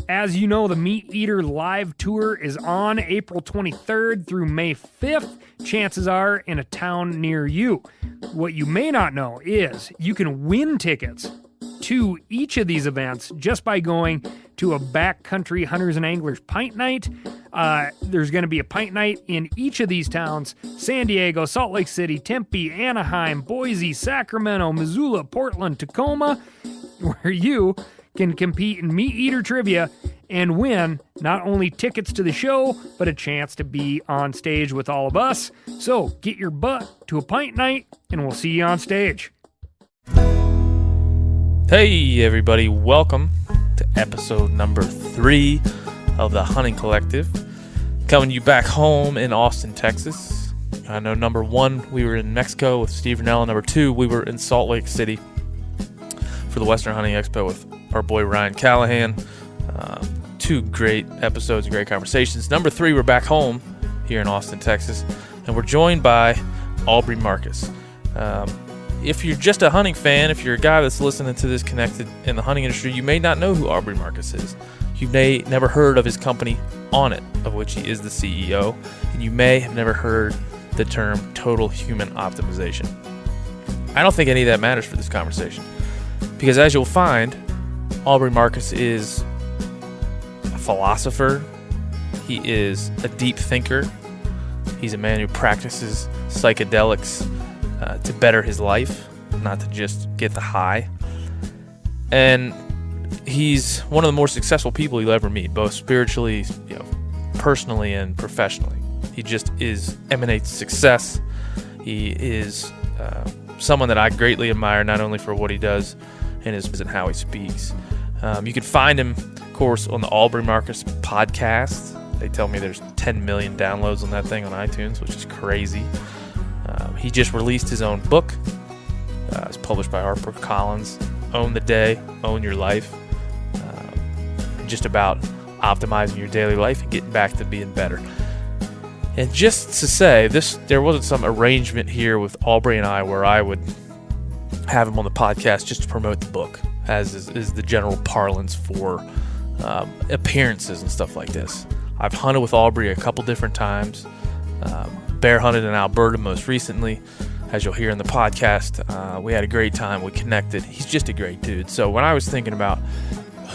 As you know, the Meat Eater live tour is on April 23rd through May 5th. Chances are in a town near you. What you may not know is you can win tickets to each of these events just by going to a backcountry hunters and anglers pint night. There's going to be a pint night in each of these towns: San Diego, Salt Lake City, Tempe, Anaheim, Boise, Sacramento, Missoula, Portland, Tacoma, where you can compete in Meat Eater trivia and win not only tickets to the show, but a chance to be on stage with all of us. So get your butt to a pint night, and we'll see you on stage. Hey everybody, welcome to episode number 3 of the Hunting Collective. Coming to you back home in Austin, Texas. I know number 1, we were in Mexico with Steve Rennell. Number 2, we were in Salt Lake City for the Western Hunting Expo with our boy Ryan Callahan. 2 great episodes and great conversations. Number 3, we're back home here in Austin, Texas, and we're joined by Aubrey Marcus. If you're just a hunting fan, if you're a guy that's listening to this connected in the hunting industry, you may not know who Aubrey Marcus is. You may never heard of his company, Onnit, of which he is the CEO, and you may have never heard the term total human optimization. I don't think any of that matters for this conversation, because as you'll find, Aubrey Marcus is a philosopher. He is a deep thinker. He's a man who practices psychedelics to better his life, not to just get the high. And he's one of the more successful people you'll ever meet, both spiritually, personally, and professionally. He just emanates success. He is someone that I greatly admire, not only for what he does and how he speaks. You can find him, of course, on the Aubrey Marcus podcast. They tell me there's 10 million downloads on that thing on iTunes, which is crazy. He just released his own book. It's published by HarperCollins. Own the Day, Own Your Life. Just about optimizing your daily life and getting back to being better. And just to say, there wasn't some arrangement here with Aubrey and I where I would have him on the podcast just to promote the book, as is the general parlance for appearances and stuff like this. I've hunted with Aubrey a couple different times. Bear hunted in Alberta most recently, as you'll hear in the podcast. We had a great time. We connected. He's just a great dude. So when I was thinking about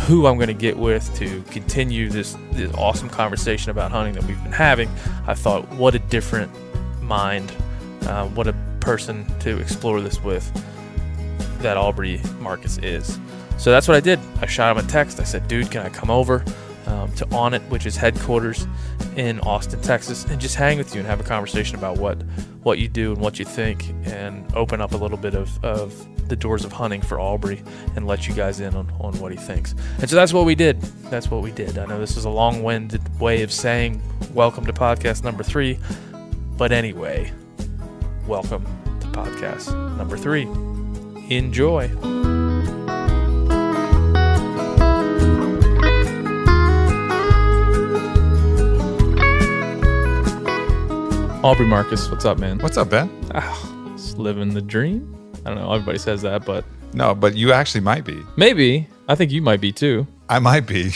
who I'm going to get with to continue this awesome conversation about hunting that we've been having, I thought, what a different mind, what a person to explore this with that Aubrey Marcus is. So that's what I did. I shot him a text. I said, dude, can I come over to Onnit, which is headquarters in Austin, Texas, and just hang with you and have a conversation about what you do and what you think, and open up a little bit of the doors of hunting for Aubrey and let you guys in on what he thinks. And so that's what we did. I know this is a long-winded way of saying welcome to podcast number 3, but anyway, welcome to podcast number 3. Enjoy. Aubrey Marcus, what's up, man? What's up, Ben? Just living the dream. I don't know. Everybody says that, but no, but you actually might be. Maybe. I think you might be too. I might be.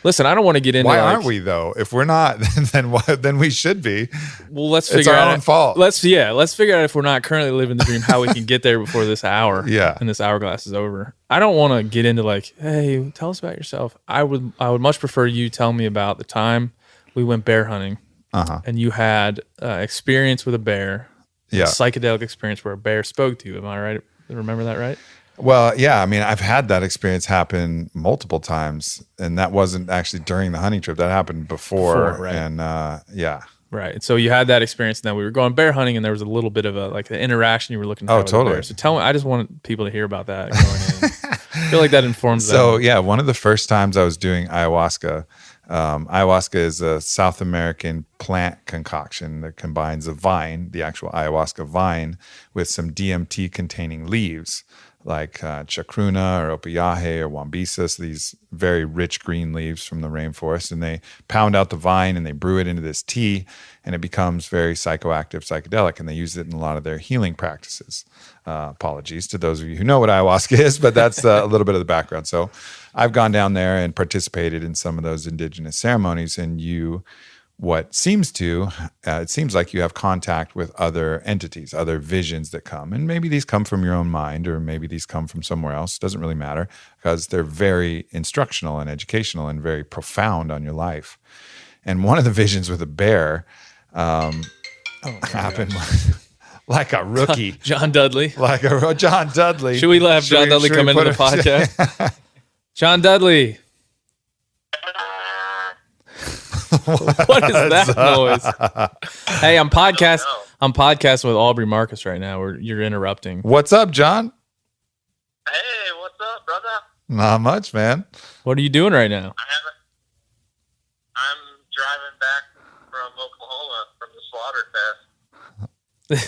Listen, I don't want to get into. Why aren't we though? If we're not, then we should be. Well, let's figure out. It's our own fault. Let's figure out if we're not currently living the dream, how we can get there before this hour. Yeah. And this hourglass is over. I don't want to get into like, hey, tell us about yourself. I would much prefer you tell me about the time we went bear hunting. And you had experience with a bear, a psychedelic experience where a bear spoke to you. Am I right? Remember that right? Well, yeah. I mean, I've had that experience happen multiple times, and that wasn't actually during the hunting trip. That happened before right? And Right. So you had that experience, and then we were going bear hunting, and there was a little bit of an interaction you were looking for. Oh, totally. So tell me, I just want people to hear about that. I feel like that informs them. So yeah, one of the first times I was doing ayahuasca. Ayahuasca is a South American plant concoction that combines a vine, the actual ayahuasca vine, with some DMT containing leaves. like chacruna or opiahe or wambisa, so these very rich green leaves from the rainforest, and they pound out the vine and they brew it into this tea, and it becomes very psychoactive, psychedelic, and they use it in a lot of their healing practices. Apologies to those of you who know what ayahuasca is, but that's a little bit of the background. So I've gone down there and participated in some of those indigenous ceremonies, and it seems like you have contact with other entities, other visions that come. And maybe these come from your own mind, or maybe these come from somewhere else. Doesn't really matter, because they're very instructional and educational and very profound on your life. And one of the visions with a bear happened like a rookie. John Dudley. Like a John Dudley. Should we have John Dudley come into the podcast? John Dudley. What is that noise? Hey, I'm podcasting with Aubrey Marcus right now. You're interrupting. What's up, John? Hey, what's up, brother? Not much, man. What are you doing right now? I'm driving back from Oklahoma from the slaughter fest.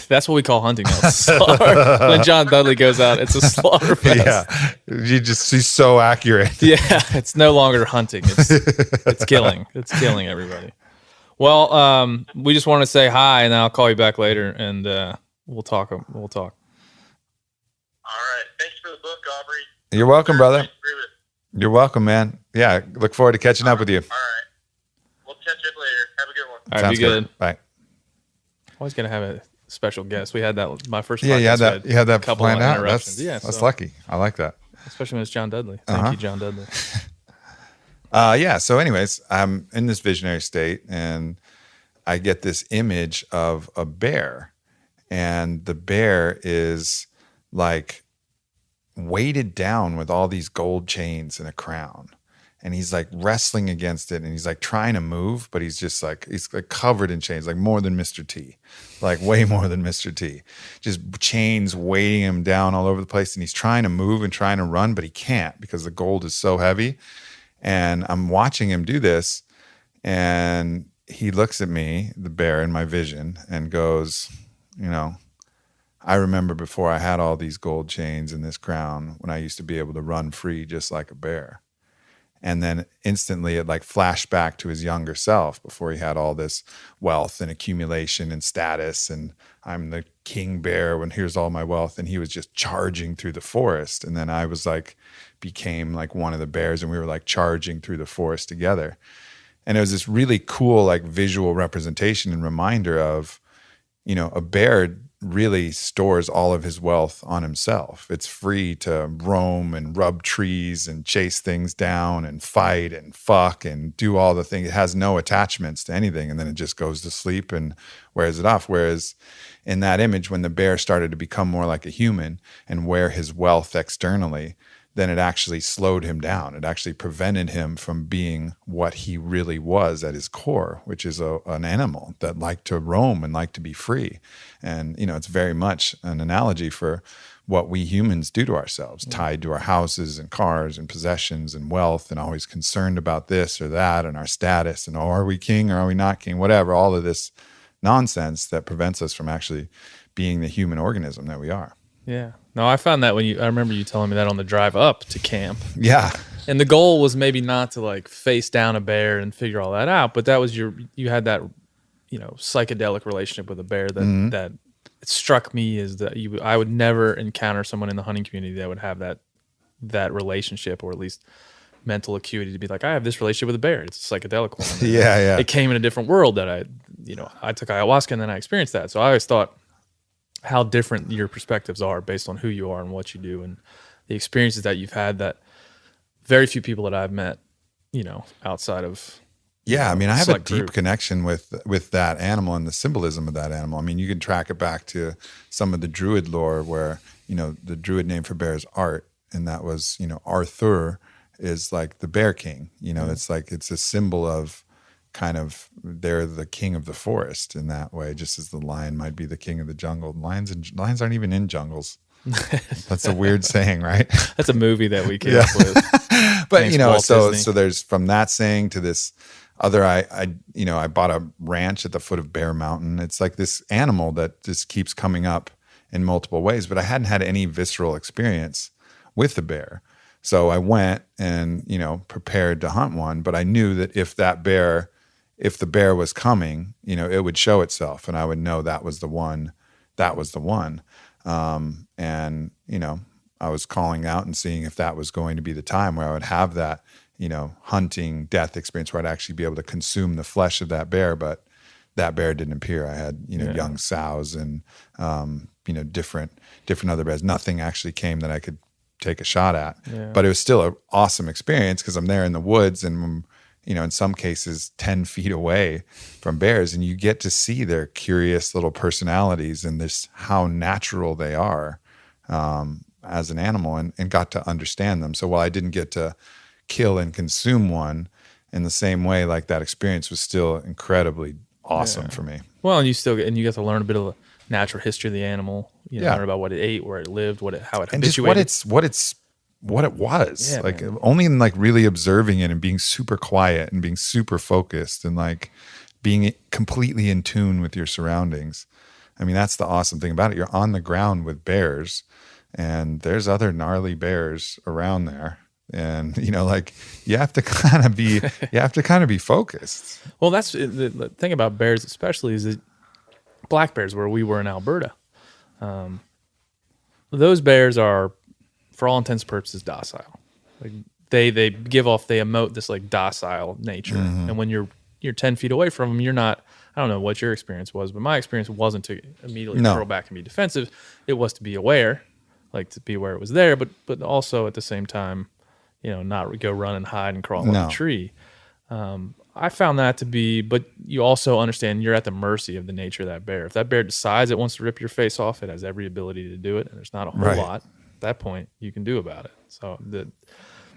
That's what we call hunting now. Slaughter. When John Dudley goes out, it's a slaughter fest. Yeah, he's so accurate. Yeah, it's no longer hunting. It's killing. It's killing everybody. Well, we just want to say hi, and then I'll call you back later, and we'll talk. All right. Thanks for the book, Aubrey. You're welcome, brother. Agree with. You're welcome, man. Yeah, look forward to catching up with you. All right. We'll catch up later. Have a good one. All right, Sounds be good. Bye. Always gonna have a special guest. We had that my first. Yeah, podcast, you had that couple planned of out. interruptions. That's lucky. I like that. Especially when it's John Dudley. Thank you, John Dudley. So anyways, I'm in this visionary state, and I get this image of a bear, and the bear is like weighted down with all these gold chains and a crown, and he's like wrestling against it, and he's like trying to move, but he's like covered in chains, like more than Mr. T, like way more than Mr. T, just chains weighting him down all over the place, and he's trying to move and trying to run, but he can't because the gold is so heavy. And I'm watching him do this, and he looks at me, the bear in my vision, and goes, I remember before I had all these gold chains and this crown, when I used to be able to run free just like a bear. And then instantly it like flashed back to his younger self before he had all this wealth and accumulation and status, and I'm the king bear when here's all my wealth, and he was just charging through the forest. And then I was like, became like one of the bears, and we were like charging through the forest together. And it was this really cool like visual representation and reminder of, a bear really stores all of his wealth on himself. It's free to roam and rub trees and chase things down and fight and fuck and do all the things. It has no attachments to anything, and then it just goes to sleep and wears it off. Whereas in that image, when the bear started to become more like a human and wear his wealth externally, then it actually slowed him down. It actually prevented him from being what he really was at his core, which is an animal that liked to roam and liked to be free. And, it's very much an analogy for what we humans do to ourselves, tied to our houses and cars and possessions and wealth, and always concerned about this or that and our status and, are we king or are we not king, whatever, all of this nonsense that prevents us from actually being the human organism that we are. Yeah. No, I found that I remember you telling me that on the drive up to camp. Yeah. And the goal was maybe not to like face down a bear and figure all that out, but that was you had that, psychedelic relationship with a bear that it struck me as that I would never encounter someone in the hunting community that would have that relationship, or at least mental acuity to be like, I have this relationship with a bear. It's a psychedelic one. Yeah. It came in a different world that I took ayahuasca and then I experienced that. So I always thought how different your perspectives are based on who you are and what you do, and the experiences that you've had that very few people that I've met, outside of. Yeah, I mean, I have a deep group. connection with that animal and the symbolism of that animal. I mean, you can track it back to some of the Druid lore where, the Druid name for bear is Art, and that was, Arthur is like the bear king. It's like it's a symbol of kind of they're the king of the forest in that way, just as the lion might be the king of the jungle. Lions aren't even in jungles. That's a weird saying, right? That's a movie that we came up with. But so Disney. there's from that saying to this other. I bought a ranch at the foot of Bear Mountain. It's like this animal that just keeps coming up in multiple ways, but I hadn't had any visceral experience with the bear. So I went and, you know, prepared to hunt one, but I knew that if the bear was coming, you know, it would show itself and I would know that was the one. And, you know, I was calling out and seeing if that was going to be the time where I would have that, you know, hunting death experience where I'd actually be able to consume the flesh of that bear. But that bear didn't appear. I had, you know, young sows and, you know, different other bears. Nothing actually came that I could take a shot at. Yeah. But it was still an awesome experience because I'm there in the woods and, you know, in some cases 10 feet away from bears, and you get to see their curious little personalities and this how natural they are as an animal, and got to understand them. So while I didn't get to kill and consume one in the same way, like that experience was still incredibly awesome for me. Well, and you get to learn a bit of the natural history of the animal. You know, learn about what it ate, where it lived, how it habituated. And just what it was. Yeah, like only in like really observing it and being super quiet and being super focused and like being completely in tune with your surroundings. I mean, that's the awesome thing about it. You're on the ground with bears and there's other gnarly bears around there. And, you know, like you have to kind of be focused. Well, that's the thing about bears, especially, is that black bears, where we were in Alberta, those bears are, for all intents and purposes, docile. Like they emote this like docile nature. Mm-hmm. And when you're 10 feet away from them, you're not, I don't know what your experience was, but my experience wasn't to immediately curl back and be defensive. It was to be aware, like to be aware it was there, but also at the same time, you know, not go run and hide and crawl up a tree. I found that to be, but you also understand you're at the mercy of the nature of that bear. If that bear decides it wants to rip your face off, it has every ability to do it, and there's not a whole lot at that point you can do about it. So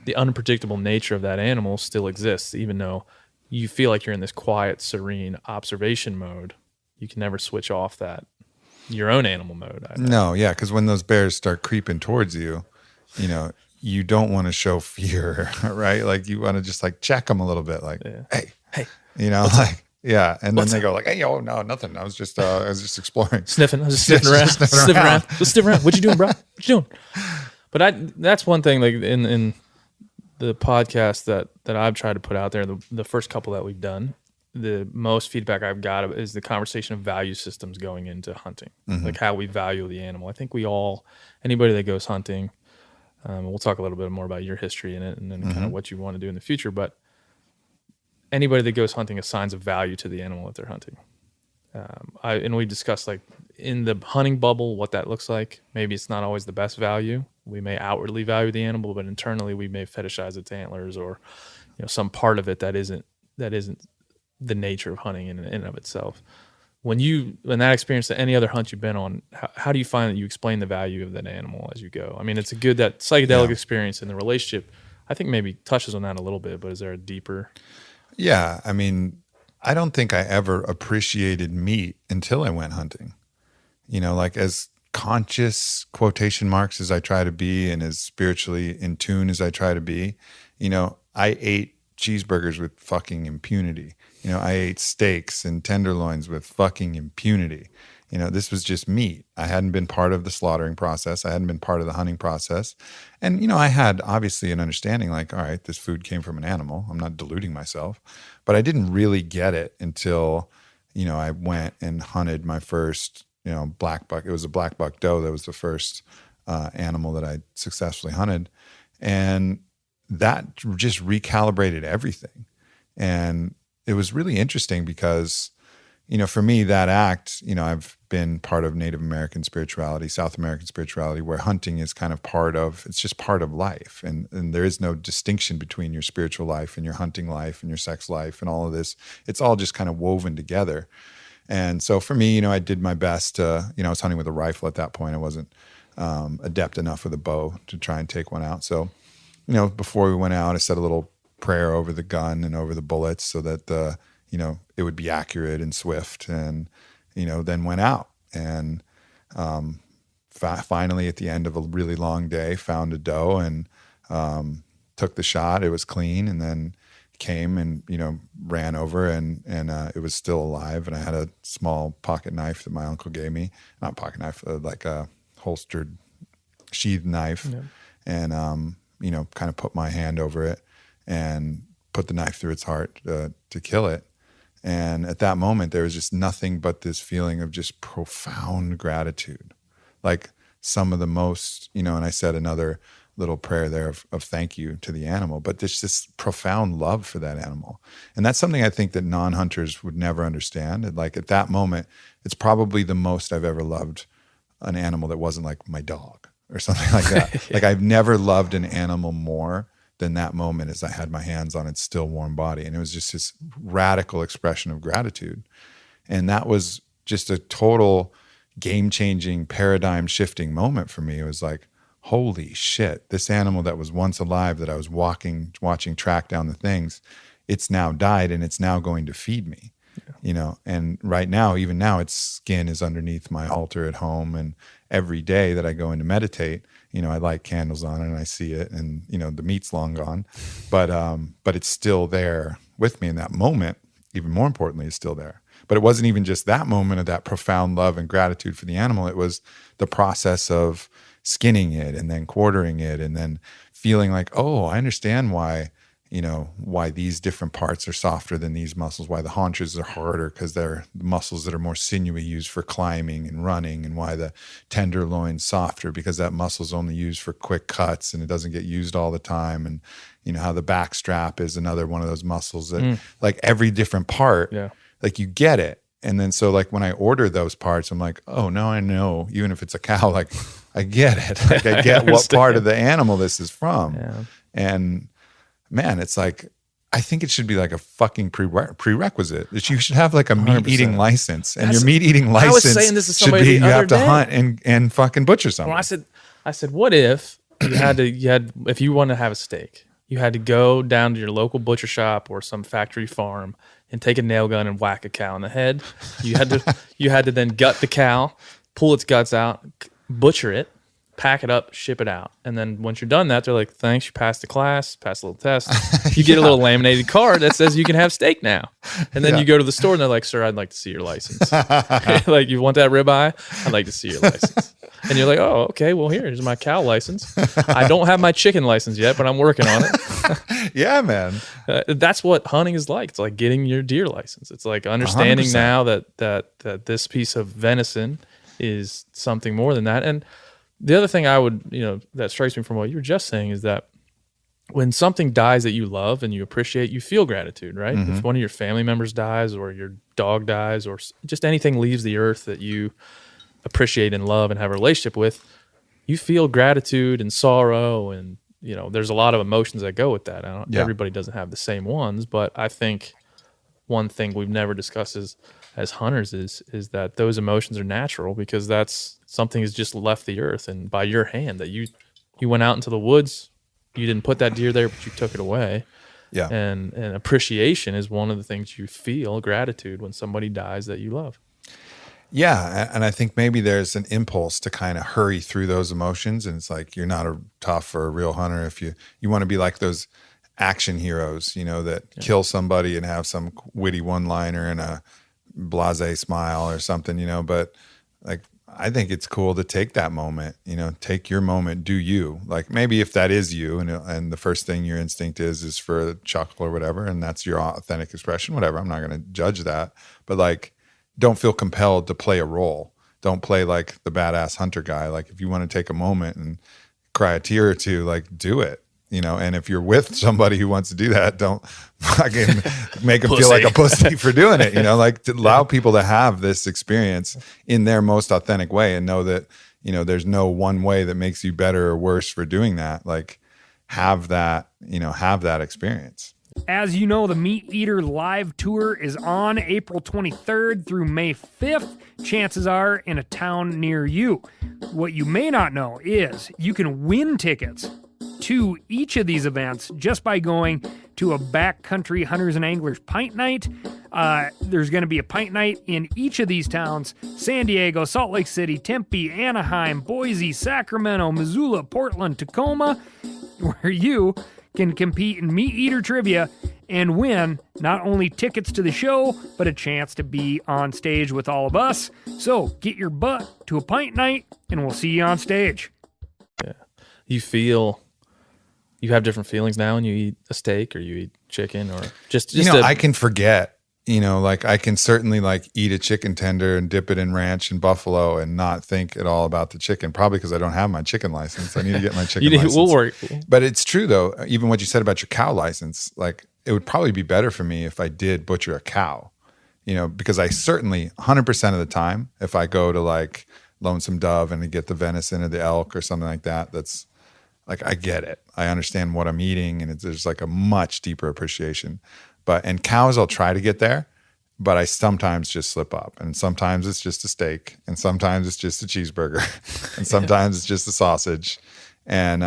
the unpredictable nature of that animal still exists, even though you feel like you're in this quiet, serene observation mode. You can never switch off that your own animal mode. No, yeah, because when those bears start creeping towards you, you know, you don't want to show fear, right? Like you want to just like check them a little bit, like, hey, you know, like, yeah. And then they go like, hey, oh no, nothing. I was just exploring, sniffing. I was just sniffing around, sniffing around. What you doing, bro? What you doing? But that's one thing. Like in the podcast that I've tried to put out there, the first couple that we've done, the most feedback I've got is the conversation of value systems going into hunting, like how we value the animal. I think anybody that goes hunting. We'll talk a little bit more about your history in it and then kind of what you want to do in the future. But anybody that goes hunting assigns a value to the animal that they're hunting. And we discussed like in the hunting bubble, what that looks like. Maybe it's not always the best value. We may outwardly value the animal, but internally we may fetishize its antlers or, you know, some part of it that isn't the nature of hunting in and of itself. When that experience, any other hunt you've been on, how do you find that you explain the value of that animal as you go? I mean, it's that psychedelic experience in the relationship, I think maybe touches on that a little bit, but is there a deeper? Yeah. I mean, I don't think I ever appreciated meat until I went hunting. You know, like as conscious quotation marks as I try to be and as spiritually in tune as I try to be, you know, I ate cheeseburgers with fucking impunity. You know, I ate steaks and tenderloins with fucking impunity. You know, this was just meat. I hadn't been part of the slaughtering process. I hadn't been part of the hunting process. And, you know, I had obviously an understanding like, all right, this food came from an animal. I'm not deluding myself. But I didn't really get it until, you know, I went and hunted my first, you know, black buck. It was a black buck doe. That was the first animal that I successfully hunted. And that just recalibrated everything. And it was really interesting because, you know, for me, that act, you know, I've been part of Native American spirituality, South American spirituality, where hunting is kind of it's just part of life. And there is no distinction between your spiritual life and your hunting life and your sex life and all of this. It's all just kind of woven together. And so for me, you know, I did my best to, you know, I was hunting with a rifle at that point. I wasn't adept enough with a bow to try and take one out. So, you know, before we went out, I said a little prayer over the gun and over the bullets so that you know, it would be accurate and swift, and, you know, then went out and finally at the end of a really long day found a doe and took the shot. It was clean, and then came and, ran over and it was still alive. And I had a small pocket knife that my uncle gave me, not pocket knife, like a holstered sheath knife. Yeah. And, kind of put my hand over it and put the knife through its heart to kill it. And at that moment, there was just nothing but this feeling of just profound gratitude. Like some of the most, and I said another little prayer there of thank you to the animal, but there's this profound love for that animal. And that's something I think that non-hunters would never understand. And like at that moment, it's probably the most I've ever loved an animal that wasn't like my dog or something like that. Yeah. Like I've never loved an animal more than that moment as I had my hands on its still warm body. And it was just this radical expression of gratitude. And that was just a total game-changing, paradigm-shifting moment for me. It was like, holy shit, this animal that was once alive that I was watching track down the things, it's now died and it's now going to feed me. And right now, even now, its skin is underneath my altar at home. And every day that I go in to meditate, I light candles on it and I see it, and the meat's long gone, but it's still there with me in that moment. Even more importantly, it's still there. But it wasn't even just that moment of that profound love and gratitude for the animal. It was the process of skinning it and then quartering it and then feeling like, oh, I understand why these different parts are softer than these muscles, why the haunches are harder because they're the muscles that are more sinewy used for climbing and running, and why the tenderloin's softer because that muscle's only used for quick cuts and it doesn't get used all the time. And how the back strap is another one of those muscles that like every different part, like you get it. And then so like when I order those parts, I'm like, oh, no, I know, even if it's a cow, like I get it. Like I get what part of the animal this is from. Yeah. And man, it's like, I think it should be like a fucking prerequisite that you should have like a meat eating license, and your meat eating license should be you have to hunt and fucking butcher something. Well, I said, what if if you want to have a steak, you had to go down to your local butcher shop or some factory farm and take a nail gun and whack a cow in the head. You had to then gut the cow, pull its guts out, butcher it, pack it up, ship it out. And then once you're done that, they're like, thanks, you passed the class, passed a little test. You get a little laminated card that says you can have steak now. And then you go to the store and they're like, sir, I'd like to see your license. Like, you want that ribeye? I'd like to see your license. And you're like, oh, okay, well, here's my cow license. I don't have my chicken license yet, but I'm working on it. Yeah, man. That's what hunting is like. It's like getting your deer license. It's like understanding 100%. Now that this piece of venison is something more than that. And the other thing I would, that strikes me from what you were just saying is that when something dies that you love and you appreciate, you feel gratitude, right? Mm-hmm. If one of your family members dies or your dog dies or just anything leaves the earth that you appreciate and love and have a relationship with, you feel gratitude and sorrow. And, there's a lot of emotions that go with that. Everybody doesn't have the same ones, but I think one thing we've never discussed as hunters is that those emotions are natural because that's something has just left the earth and by your hand that you went out into the woods, you didn't put that deer there, but you took it away. Yeah. And appreciation is one of the things you feel, gratitude, when somebody dies that you love. Yeah. And I think maybe there's an impulse to kind of hurry through those emotions. And it's like, you're not a tough or a real hunter if you want to be like those action heroes, that kill somebody and have some witty one-liner and a blasé smile or something, but like, I think it's cool to take that moment, take your moment, do you. Like maybe if that is you and the first thing your instinct is for a chuckle or whatever, and that's your authentic expression, whatever, I'm not going to judge that. But like, don't feel compelled to play a role. Don't play like the badass hunter guy. Like if you want to take a moment and cry a tear or two, like do it. And if you're with somebody who wants to do that, don't fucking make them feel like a pussy for doing it, like to allow people to have this experience in their most authentic way and know that, there's no one way that makes you better or worse for doing that. Like have that experience. As you know, the Meat Eater live tour is on April 23rd through May 5th. Chances are in a town near you. What you may not know is you can win tickets to each of these events just by going to a backcountry hunters and anglers pint night. There's going to be a pint night in each of these towns: San Diego, Salt Lake City, Tempe, Anaheim, Boise, Sacramento, Missoula, Portland, Tacoma, where you can compete in Meat Eater Trivia and win not only tickets to the show, but a chance to be on stage with all of us. So get your butt to a pint night, and we'll see you on stage. Yeah. You have different feelings now when you eat a steak or you eat chicken or just I can forget. Like I can certainly like eat a chicken tender and dip it in ranch and buffalo and not think at all about the chicken. Probably because I don't have my chicken license. I need to get my chicken license. We'll work. But it's true though. Even what you said about your cow license, like it would probably be better for me if I did butcher a cow. Because I certainly 100% of the time, if I go to like Lonesome Dove and I get the venison or the elk or something like that, that's like I get it. I understand what I'm eating, and there's like a much deeper appreciation. And cows, I'll try to get there, but I sometimes just slip up. And sometimes it's just a steak, and sometimes it's just a cheeseburger, and sometimes it's just a sausage. And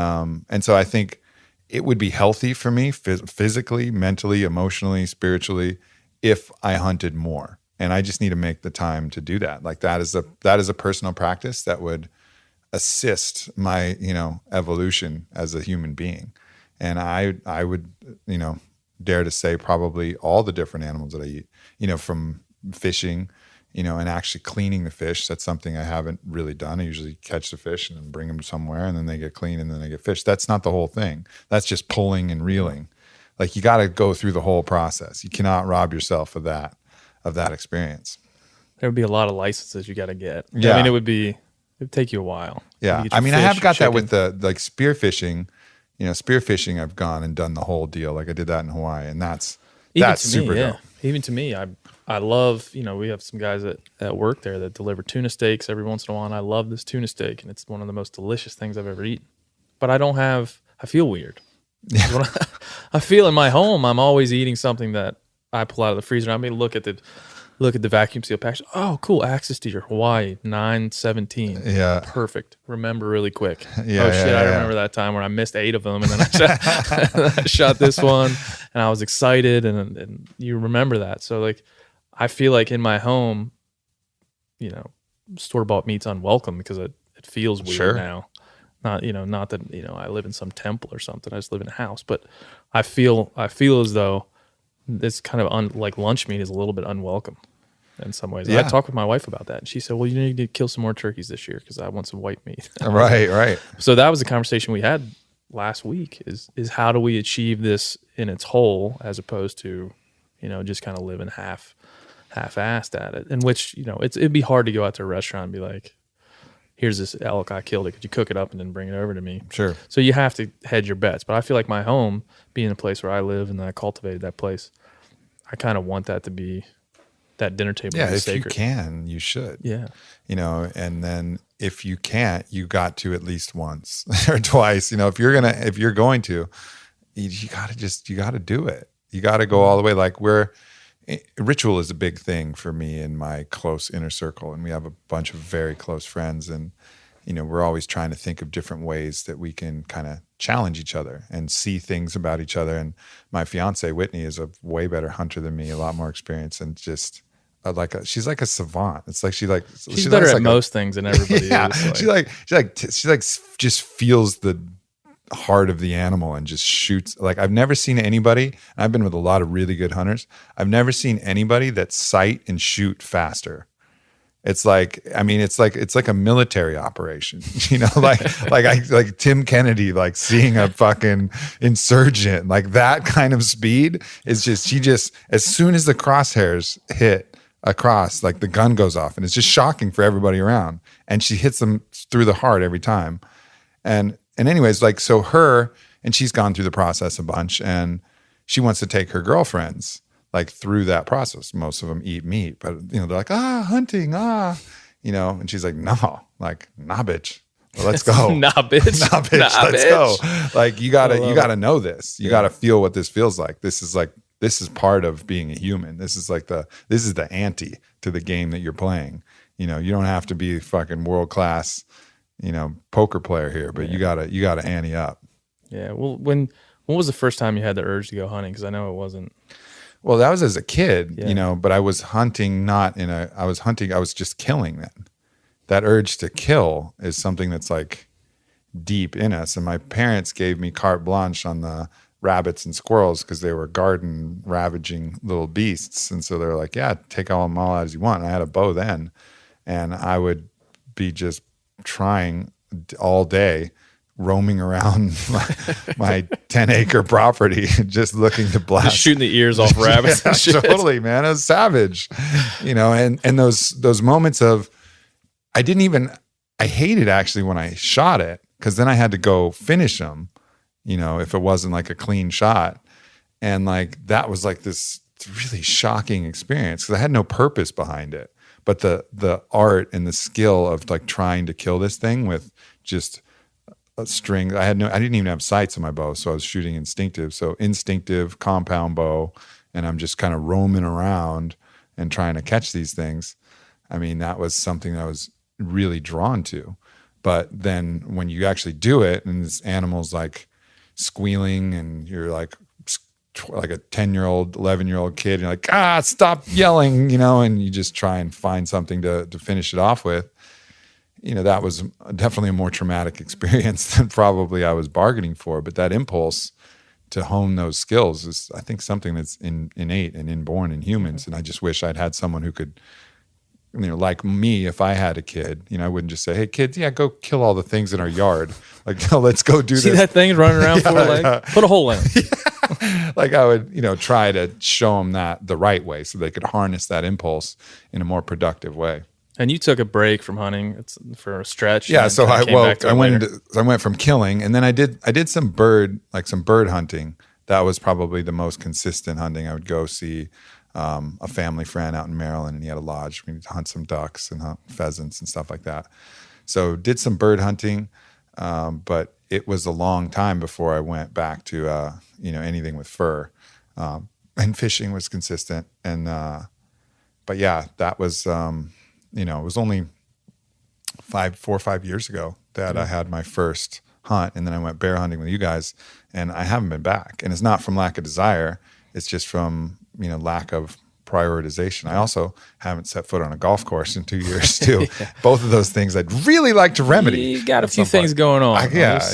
so I think it would be healthy for me physically, mentally, emotionally, spiritually, if I hunted more. And I just need to make the time to do that. Like that is a personal practice that would assist my, evolution as a human being. And I would, dare to say probably all the different animals that I eat, from fishing, and actually cleaning the fish. That's something I haven't really done. I usually catch the fish and then bring them somewhere, and then they get clean, and then they get fished. That's not the whole thing. That's just pulling and reeling. Like you got to go through the whole process. You cannot rob yourself of that experience. There would be a lot of licenses you got to get. Yeah. I mean, it would take you a while. Yeah. I mean, I have got that with the like spearfishing. Spearfishing, I've gone and done the whole deal. Like I did that in Hawaii, and that's super dope. Even to me, I love, we have some guys at work there that deliver tuna steaks every once in a while, and I love this tuna steak, and it's one of the most delicious things I've ever eaten. But I feel weird. When I feel in my home, I'm always eating something that I pull out of the freezer. I may look at the vacuum seal package. Oh, cool. Access to your Hawaii 9/17. Yeah. Perfect. Remember really quick. Yeah, oh, shit. yeah, I remember that time where I missed 8 of them and then I shot this one and I was excited and you remember that. So like, I feel like in my home, store-bought meat's unwelcome because it feels weird now. Not that, I live in some temple or something. I just live in a house, but I feel as though this kind of like lunch meat is a little bit unwelcome in some ways. Yeah. I talked with my wife about that, and she said, well, you need to kill some more turkeys this year because I want some white meat. Right. So that was the conversation we had last week is how do we achieve this in its whole as opposed to, just kind of living half-assed at it, in which, it'd be hard to go out to a restaurant and be like, here's this elk, I killed it. Could you cook it up and then bring it over to me? Sure. So you have to hedge your bets. But I feel like my home, being a place where I live and that I cultivated that place, I kind of want that to be that dinner table. Yeah, if sacred. you can, you should. Yeah. And then if you can't, you got to at least once or twice. If you're going to, you got to do it. You got to go all the way. Like ritual is a big thing for me in my close inner circle. And we have a bunch of very close friends. And, we're always trying to think of different ways that we can kind of challenge each other and see things about each other. And my fiance, Whitney, is a way better hunter than me, a lot more experience, and just she's like a savant. It's like she's better at like most things than everybody yeah, is. She just feels the heart of the animal and just shoots. Like I've never seen anybody, and I've been with a lot of really good hunters, I've never seen anybody that sight and shoot faster. It's like a military operation, like Tim Kennedy, like seeing a fucking insurgent, like that kind of speed is just, as soon as the crosshairs hit across, like the gun goes off and it's just shocking for everybody around. And she hits them through the heart every time. And anyways, like, so she's gone through the process a bunch, and she wants to take her girlfriends like through that process. Most of them eat meat, but they're like, hunting, and she's like, no, like, nah, bitch, well, let's go. Nah, bitch, let's go. Like, you gotta know this. You gotta feel what this feels like. This is part of being a human. This is the ante to the game that you're playing. You don't have to be fucking world-class, poker player here, but you gotta ante up. Yeah. Well, when was the first time you had the urge to go hunting? Because I know it wasn't. Well, that was as a kid, but I was hunting I was just killing then. That urge to kill is something that's like deep in us. And my parents gave me carte blanche on the rabbits and squirrels because they were garden ravaging little beasts. And so they're like, yeah, take them all out as you want. And I had a bow then, and I would be just trying all day, roaming around my 10-acre property, just looking to blast. Just shooting the ears off rabbits and shit. Totally, man. It was savage. And those moments of, I hated actually when I shot it, because then I had to go finish them, if it wasn't like a clean shot. And like, that was like this really shocking experience because I had no purpose behind it. But the art and the skill of like trying to kill this thing with just a string. I didn't even have sights on my bow, so I was shooting instinctive. So instinctive compound bow, and I'm just kind of roaming around and trying to catch these things. I mean, that was something that I was really drawn to. But then when you actually do it, and this animal's like squealing, and you're like a 10-year-old, 11-year-old kid, and you're like, stop yelling, and you just try and find something to finish it off with. That was definitely a more traumatic experience than probably I was bargaining for. But that impulse to hone those skills is, I think, something that's innate and inborn in humans. And I just wish I'd had someone who could, like me, if I had a kid, I wouldn't just say, hey, kids, go kill all the things in our yard. Like, let's go do this. See that thing running around put a hole in it. Like I would, try to show them that the right way so they could harness that impulse in a more productive way. And you took a break from hunting for a stretch. Yeah, so I went from killing, and then I did some bird hunting. That was probably the most consistent hunting. I would go see a family friend out in Maryland, and he had a lodge. We'd hunt some ducks and hunt pheasants and stuff like that. So did some bird hunting, but it was a long time before I went back to anything with fur. And fishing was consistent, and but yeah, that was. It was only 4 or 5 years ago that I had my first hunt, and then I went bear hunting with you guys, and I haven't been back. And it's not from lack of desire; it's just from lack of prioritization. I also haven't set foot on a golf course in 2 years too. Yeah. Both of those things I'd really like to remedy. You got a few things going on. I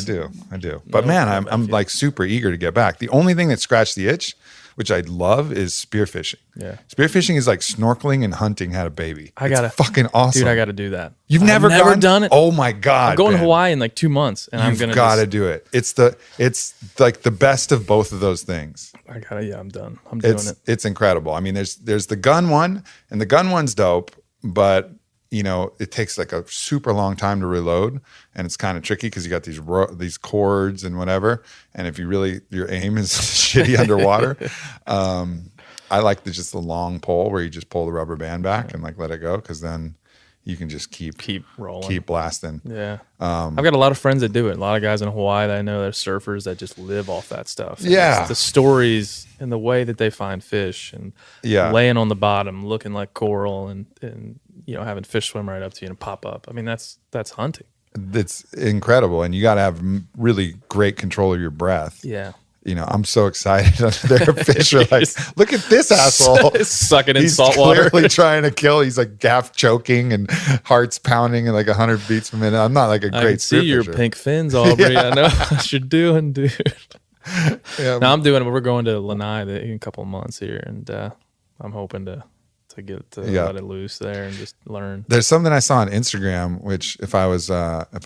do. But man, I'm like super eager to get back. The only thing that scratched the itch, which I love, is spearfishing. Yeah. Spearfishing is like snorkeling and hunting had a baby. It's fucking awesome. Dude, I got to do that. You've never done it? Oh my God. I'm going to Hawaii in like 2 months, and You've got to do it. It's like the best of both of those things. I'm done. I'm doing it. It's incredible. I mean, there's the gun one, and the gun one's dope, but it takes like a super long time to reload, and it's kind of tricky because you got these cords and whatever. And if your aim is shitty underwater, I like just the long pole where you just pull the rubber band back and like let it go, because then you can just keep rolling, keep blasting. Yeah, I've got a lot of friends that do it. A lot of guys in Hawaii that I know, they're surfers that just live off that stuff. And the stories and the way that they find fish, and laying on the bottom looking like coral, and having fish swim right up to you and pop up. I mean, that's hunting. It's incredible, and you got to have really great control of your breath. Yeah. I'm so excited. Their fish are like, look at this asshole. Sucking in salt water. He's clearly trying to kill. He's like gaff choking and heart's pounding and like 100 beats per minute. I'm not like a great spearfisher. I can see your pink fins, Aubrey. I know what you're doing, dude. Yeah. Now I'm doing it. We're going to Lanai in a couple of months here, and I'm hoping to let it loose there and just learn. There's something I saw on Instagram, which if I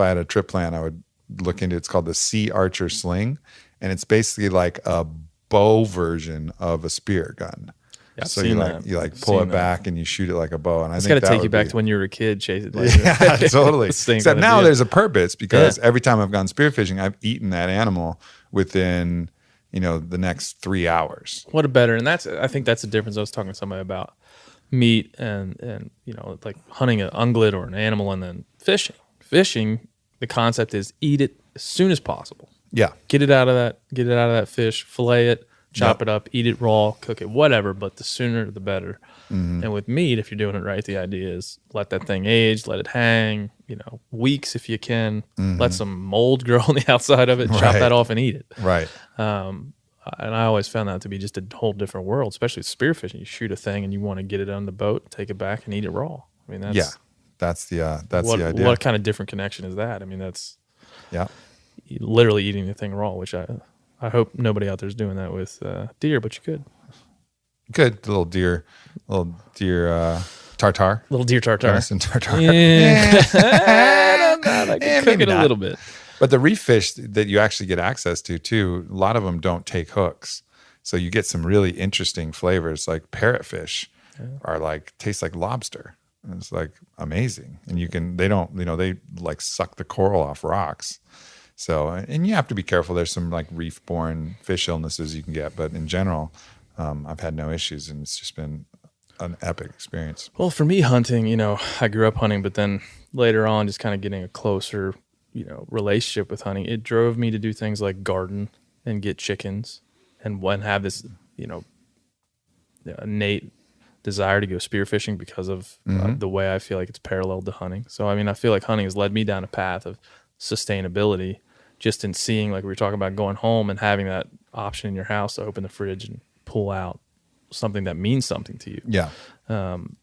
had a trip plan, I would look into. It's called the Sea Archer Sling. And it's basically like a bow version of a spear gun. Yeah, so you pull it back and you shoot it like a bow. And I think got to take you back to when you were a kid, chase it. Yeah, totally. Except now there's a purpose, because every time I've gone spearfishing, I've eaten that animal within the next 3 hours. What a better, and I think that's the difference. I was talking to somebody about meat and like hunting an ungulate or an animal, and then fishing. Fishing, the concept is eat it as soon as possible. Yeah. Get it out of that fish, fillet it, chop it up, eat it raw, cook it, whatever, but the sooner the better. Mm-hmm. And with meat, if you're doing it right, the idea is let that thing age, let it hang, weeks if you can, let some mold grow on the outside of it, chop that off and eat it. Right. And I always found that to be just a whole different world, especially with spearfishing. You shoot a thing and you want to get it on the boat, take it back and eat it raw. I mean, that's the idea. What kind of different connection is that? I mean, that's literally eating the thing raw, which I I hope nobody out there's doing that with deer, but you could. Good little deer tartare. Little deer tartare. Venison tartare. Yeah. I don't know. I can cook maybe it a not. little bit. But the reef fish that you actually get access to too, a lot of them don't take hooks. So you get some really interesting flavors, like parrotfish are like, taste like lobster. And it's like amazing. And they like suck the coral off rocks. So, and you have to be careful. There's some like reef-borne fish illnesses you can get, but in general, I've had no issues, and it's just been an epic experience. Well, for me, hunting, I grew up hunting, but then later on, just kind of getting a closer, relationship with hunting, it drove me to do things like garden and get chickens and have this, innate desire to go spearfishing because of the way I feel like it's paralleled to hunting. So, I feel like hunting has led me down a path of sustainability just in seeing, like we were talking about, going home and having that option in your house to open the fridge and pull out something that means something to you. Yeah.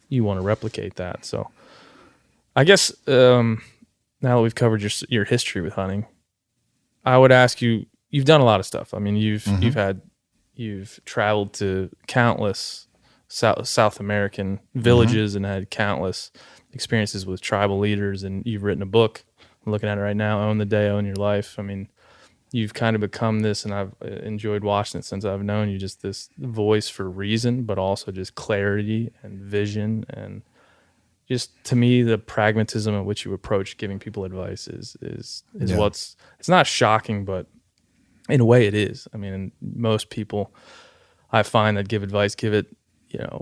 You want to replicate that. So I guess now that we've covered your history with hunting, I would ask you, you've done a lot of stuff. You've traveled to countless South American villages and had countless experiences with tribal leaders, and you've written a book. I'm looking at it right now, Own the Day, Own Your Life. You've kind of become this, and I've enjoyed watching it since I've known you, just this voice for reason, but also just clarity and vision. And just, to me, the pragmatism in which you approach giving people advice is what's, it's not shocking, but in a way it is. And most people I find that give advice, give it,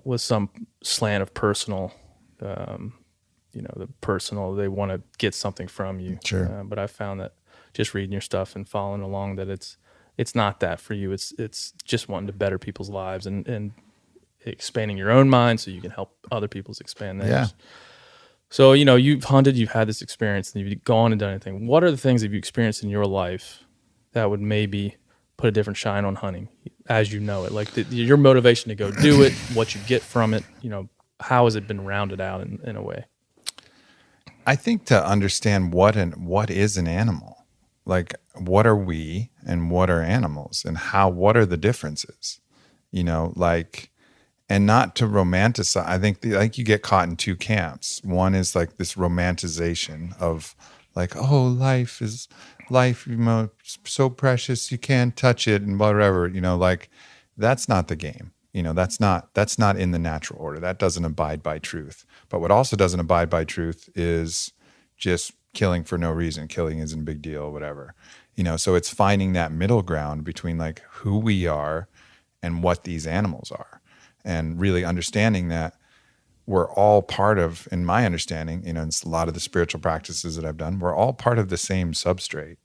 with some slant of personal, the personal, they want to get something from you. Sure. But I found that just reading your stuff and following along, that it's not that for you. It's just wanting to better people's lives and expanding your own mind so you can help other people's expand theirs. Yeah. So, you've hunted, you've had this experience, and you've gone and done anything. What are the things that you've experienced in your life that would maybe put a different shine on hunting as you know it? Like your motivation to go do it, what you get from it, how has it been rounded out in a way? I think to understand what is an animal, like what are we and what are animals, and what are the differences, and not to romanticize. I think you get caught in two camps. One is like this romanticization of like, oh, life, so precious, you can't touch it and whatever, like that's not the game. That's not in the natural order. That doesn't abide by truth. But what also doesn't abide by truth is just killing for no reason. Killing isn't a big deal, whatever. So it's finding that middle ground between like who we are and what these animals are, and really understanding that we're all part of, in my understanding, it's a lot of the spiritual practices that I've done, we're all part of the same substrate,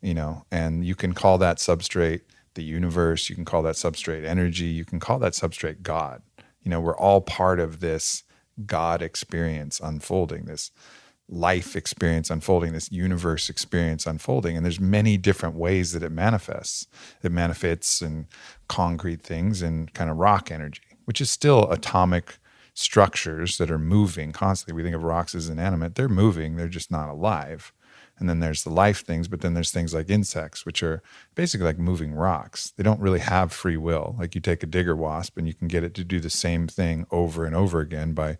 and you can call that substrate the universe, you can call that substrate energy, you can call that substrate God. We're all part of this God experience unfolding, this life experience unfolding, this universe experience unfolding. And there's many different ways that it manifests. It manifests in concrete things and kind of rock energy, which is still atomic structures that are moving constantly. We think of rocks as inanimate. They're moving, they're just not alive. And then there's the life things, but then there's things like insects, which are basically like moving rocks. They don't really have free will. Like you take a digger wasp and you can get it to do the same thing over and over again by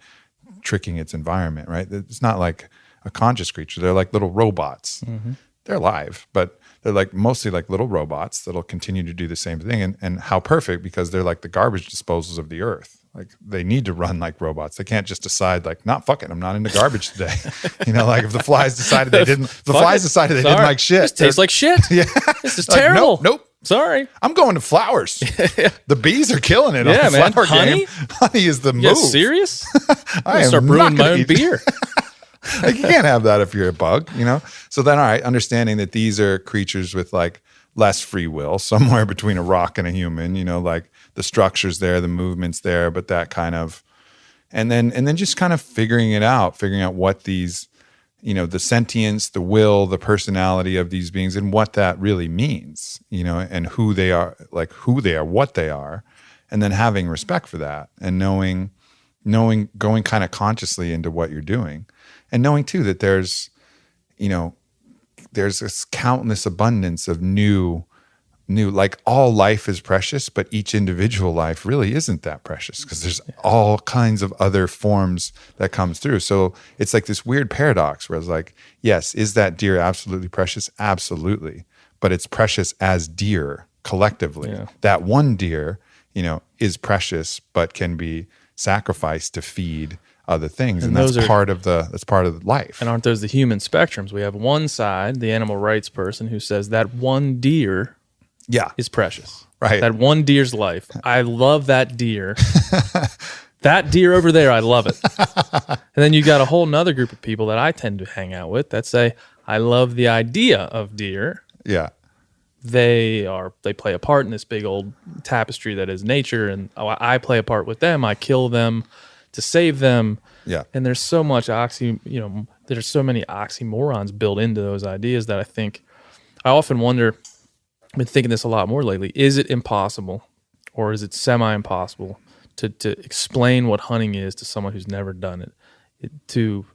tricking its environment, right? It's not like a conscious creature. They're like little robots. Mm-hmm. They're alive, but they're like mostly like little robots that'll continue to do the same thing. And how perfect, because they're like the garbage disposals of the earth. Like they need to run like robots. They can't just decide like, not fuck it, I'm not into garbage today. Like if the flies decided they didn't like shit. This tastes like shit. Yeah. This is terrible. Nope. Sorry. I'm going to flowers. The bees are killing it on the man. flower Honey? game. Honey is the move. You serious? I am start brewing my own beer. Like you can't have that if you're a bug, So then, all right, understanding that these are creatures with like less free will, somewhere between a rock and a human, like the structure's there, the movement's there, but that kind of, and then just kind of figuring out what these, the sentience, the will, the personality of these beings and what that really means, and who they are, what they are, and then having respect for that and knowing, going kind of consciously into what you're doing, and knowing too that there's this countless abundance of new knew like all life is precious, but each individual life really isn't that precious because there's all kinds of other forms that comes through. So it's like this weird paradox where it's like, yes, is that deer absolutely precious? Absolutely. But it's precious as deer collectively. Yeah. That one deer, is precious, but can be sacrificed to feed other things. And that's part of life. And aren't those the human spectrums? We have one side, the animal rights person, who says that one deer is precious. Right. That one deer's life. I love that deer. That deer over there, I love it. And then you got a whole nother group of people that I tend to hang out with that say, I love the idea of deer. Yeah. They play a part in this big old tapestry that is nature, and I play a part with them. I kill them to save them. Yeah. And there's so much there's so many oxymorons built into those ideas that I often wonder, I've been thinking this a lot more lately, is it impossible or is it semi-impossible to explain what hunting is to someone who's never done it, to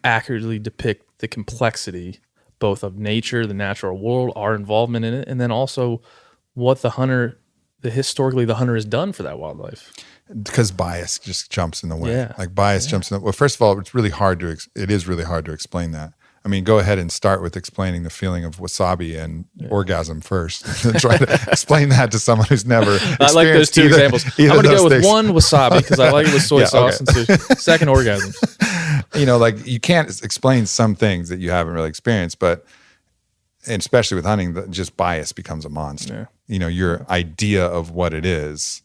accurately depict the complexity both of nature, the natural world, our involvement in it, and then also what historically the hunter has done for that wildlife. Because bias just jumps in the way. Yeah. Like bias jumps in the way. Well, first of all, it is really hard to explain that. I mean, go ahead and start with explaining the feeling of wasabi and orgasm first. Try to explain that to someone who's never experienced I like those two examples. I'm going to go with one wasabi because I like it with soy sauce and sushi. Second, orgasm. Like you can't explain some things that you haven't really experienced, and especially with hunting, just bias becomes a monster. Yeah. Your idea of what it is,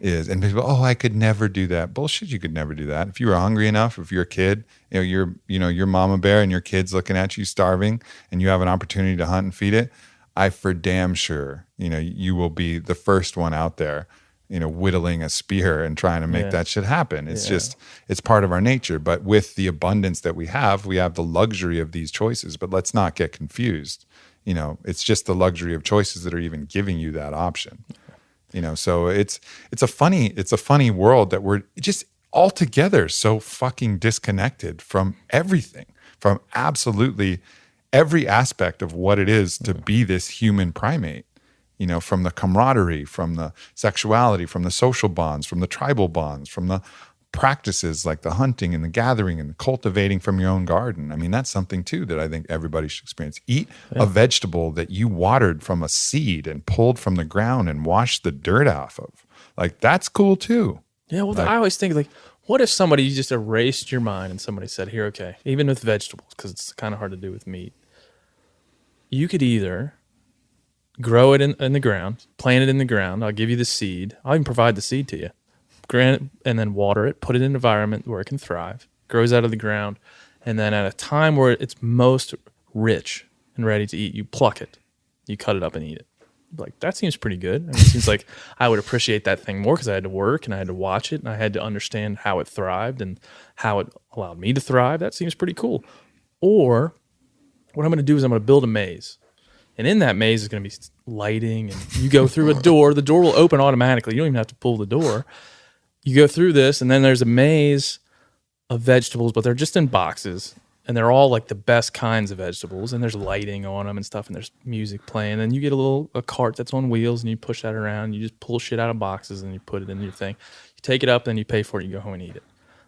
and people, I could never do that. Bullshit, you could never do that. If you were hungry enough, if you're a kid, your mama bear and your kid's looking at you starving and you have an opportunity to hunt and feed it, I for damn sure, you will be the first one out there, whittling a spear and trying to make that shit happen. It's just, it's part of our nature. But with the abundance that we have the luxury of these choices. But let's not get confused. It's just the luxury of choices that are even giving you that option. So it's a funny world that we're just altogether so fucking disconnected from everything, from absolutely every aspect of what it is to be this human primate. From the camaraderie, from the sexuality, from the social bonds, from the tribal bonds, from the practices like the hunting and the gathering and the cultivating from your own garden. I mean, that's something too that I think everybody should experience. Eat a vegetable that you watered from a seed and pulled from the ground and washed the dirt off of. Like, that's cool too. Yeah, well, I always think, what if somebody just erased your mind and somebody said, here, okay, even with vegetables, because it's kind of hard to do with meat, you could either grow it in the ground, plant it in the ground. I'll give you the seed. I'll even provide the seed to you. Grant it, and then water it. Put it in an environment where it can thrive. Grows out of the ground, and then at a time where it's most rich and ready to eat, you pluck it. You cut it up and eat it. Like, that seems pretty good. It seems like I would appreciate that thing more because I had to work and I had to watch it and I had to understand how it thrived and how it allowed me to thrive. That seems pretty cool. Or what I'm going to do is I'm going to build a maze. And in that maze is going to be lighting, and you go through a door. The door will open automatically. You don't even have to pull the door. You go through this, and then there's a maze of vegetables, but they're just in boxes, and they're all like the best kinds of vegetables, and there's lighting on them and stuff, and there's music playing. And you get a cart that's on wheels, and you push that around. And you just pull shit out of boxes, and you put it in your thing. You take it up, and you pay for it. You go home and eat it.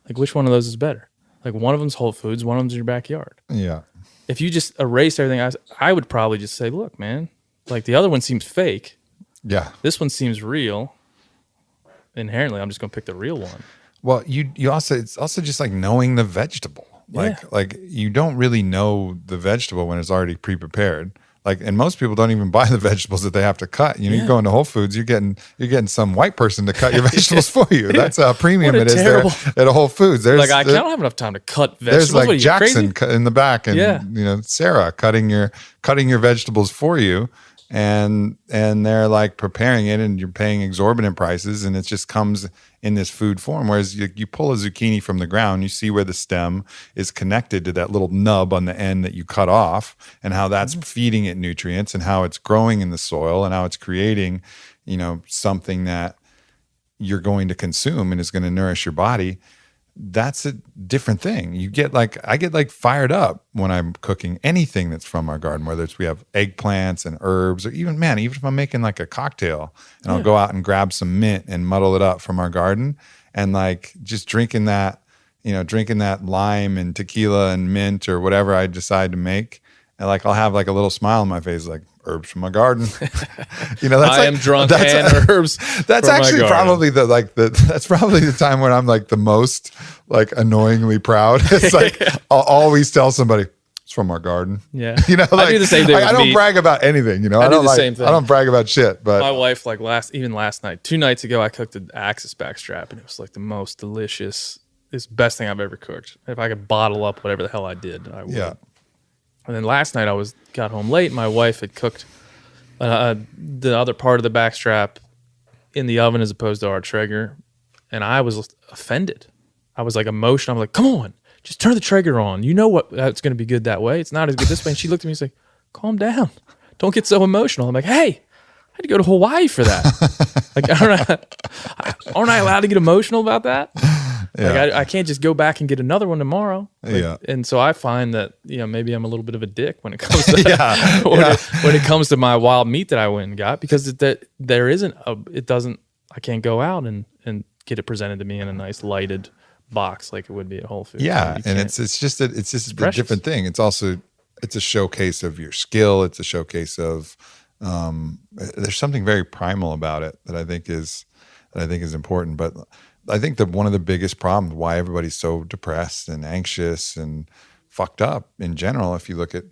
Like, which one of those is better? Like, one of them's Whole Foods, one of them's in your backyard. Yeah. If you just erase everything, I would probably just say, look, man, like the other one seems fake. Yeah. This one seems real. Inherently, I'm just going to pick the real one. Well, you also, it's also just like knowing the vegetable. Like you don't really know the vegetable when it's already pre-prepared. Like, and most people don't even buy the vegetables that they have to cut. You go into Whole Foods, you're getting some white person to cut your vegetables for you. That's how premium it is there at a Whole Foods. There's I don't have enough time to cut vegetables. There's like Jackson in the back, and Sarah cutting your vegetables for you, and they're like preparing it, and you're paying exorbitant prices, and it just comes in this food form. Whereas you pull a zucchini from the ground, you see where the stem is connected to that little nub on the end that you cut off, and how that's feeding it nutrients, and how it's growing in the soil, and how it's creating, something that you're going to consume and is going to nourish your body. that's a different thing. I get like fired up when I'm cooking anything that's from our garden, whether it's we have eggplants and herbs, or even if I'm making like a cocktail and I'll go out and grab some mint and muddle it up from our garden, and like just drinking that lime and tequila and mint or whatever I decide to make. And like, I'll have like a little smile on my face, like herbs from my garden. I am drunk and herbs. That's actually probably that's probably the time when I'm like the most like annoyingly proud. It's like I'll always tell somebody it's from our garden. Yeah, like, I do the same thing. I don't brag about anything. I do the same thing. I don't brag about shit. But my wife, like last night, 2 nights ago, I cooked an Axis backstrap, and it was like the most delicious. It's the best thing I've ever cooked. If I could bottle up whatever the hell I did, I would. Yeah. And then last night I got home late. My wife had cooked the other part of the backstrap in the oven as opposed to our Traeger, and I was offended. I was like emotional. I'm like, come on, just turn the Traeger on. You know what? It's going to be good that way. It's not as good this way. And she looked at me and said, calm down. Don't get so emotional. I'm like, hey, I had to go to Hawaii for that. Like, aren't I allowed to get emotional about that? Yeah. Like I can't just go back and get another one tomorrow. And so I find that maybe I'm a little bit of a dick when it comes to when it comes to my wild meat that I went and got, because I can't go out and get it presented to me in a nice lighted box like it would be at Whole Foods. Yeah, and it's just a different thing. It's a showcase of your skill. It's a showcase of there's something very primal about it that I think is important, but I think that one of the biggest problems why everybody's so depressed and anxious and fucked up in general, if you look at,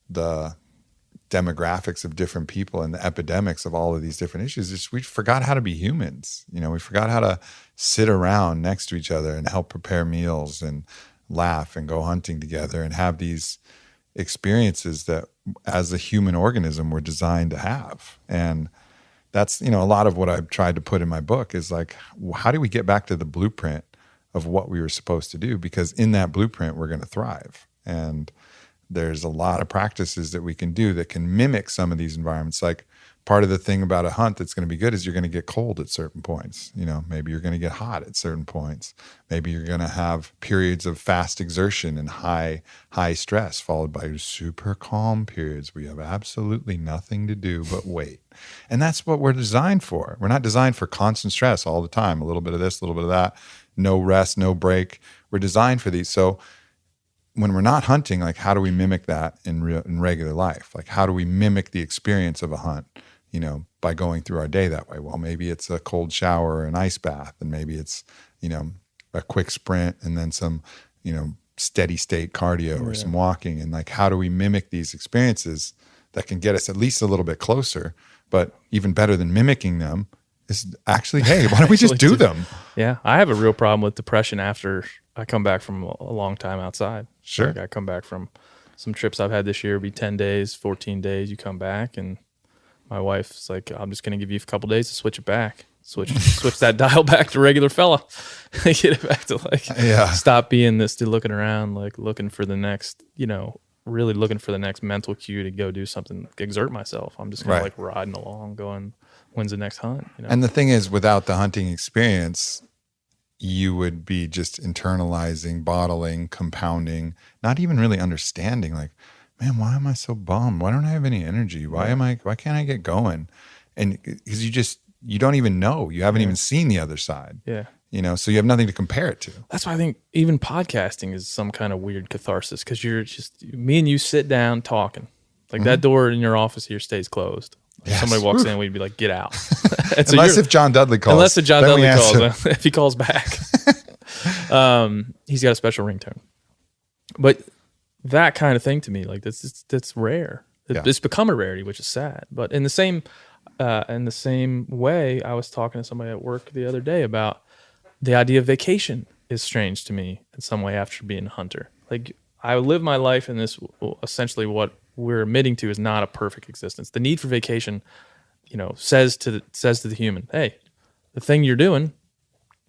the demographics of different people and the epidemics of all of these different issues, is we forgot how to be humans. We forgot how to sit around next to each other and help prepare meals and laugh and go hunting together and have these experiences that as a human organism we're designed to have. And that's, a lot of what I've tried to put in my book is like, how do we get back to the blueprint of what we were supposed to do? Because in that blueprint, we're going to thrive. And there's a lot of practices that we can do that can mimic some of these environments. Like part of the thing about a hunt that's going to be good is you're going to get cold at certain points. Maybe you're going to get hot at certain points. Maybe you're going to have periods of fast exertion and high stress followed by super calm periods where you have absolutely nothing to do but wait. And that's what we're designed for. We're not designed for constant stress all the time. A little bit of this, a little bit of that, no rest, no break. We're designed for these. So when we're not hunting, like how do we mimic that in regular life? Like how do we mimic the experience of a hunt? By going through our day that way. Well, maybe it's a cold shower or an ice bath, and maybe it's, a quick sprint and then some, steady state cardio or some walking. And like, how do we mimic these experiences that can get us at least a little bit closer? But even better than mimicking them is actually, hey, why don't we just do them? Yeah. I have a real problem with depression after I come back from a long time outside. Sure. Like I come back from some trips I've had this year, be 10 days, 14 days. You come back and my wife's like, I'm just going to give you a couple days to switch it back. Switch that dial back to regular fella. Get it back to stop being this dude looking around, like looking for the next, really looking for the next mental cue to go do something, exert myself. I'm just kind of like riding along going, when's the next hunt? And the thing is, without the hunting experience, you would be just internalizing, bottling, compounding, not even really understanding like, man, why am I so bummed? Why don't I have any energy? Why can't I get going? And because you don't even know, you haven't even seen the other side. Yeah. So you have nothing to compare it to. That's why I think even podcasting is some kind of weird catharsis, because you're just, me and you sit down talking. Like that door in your office here stays closed. If somebody walks in, we'd be like, get out. Unless if John Dudley calls. Unless if John Dudley calls. If he calls back. He's got a special ringtone. But that kind of thing to me, like that's rare. It's become a rarity, which is sad. But in the same way, I was talking to somebody at work the other day about the idea of vacation is strange to me in some way after being a hunter. Like I live my life in this, essentially what we're admitting to is not a perfect existence. The need for vacation, says to the human, hey, the thing you're doing,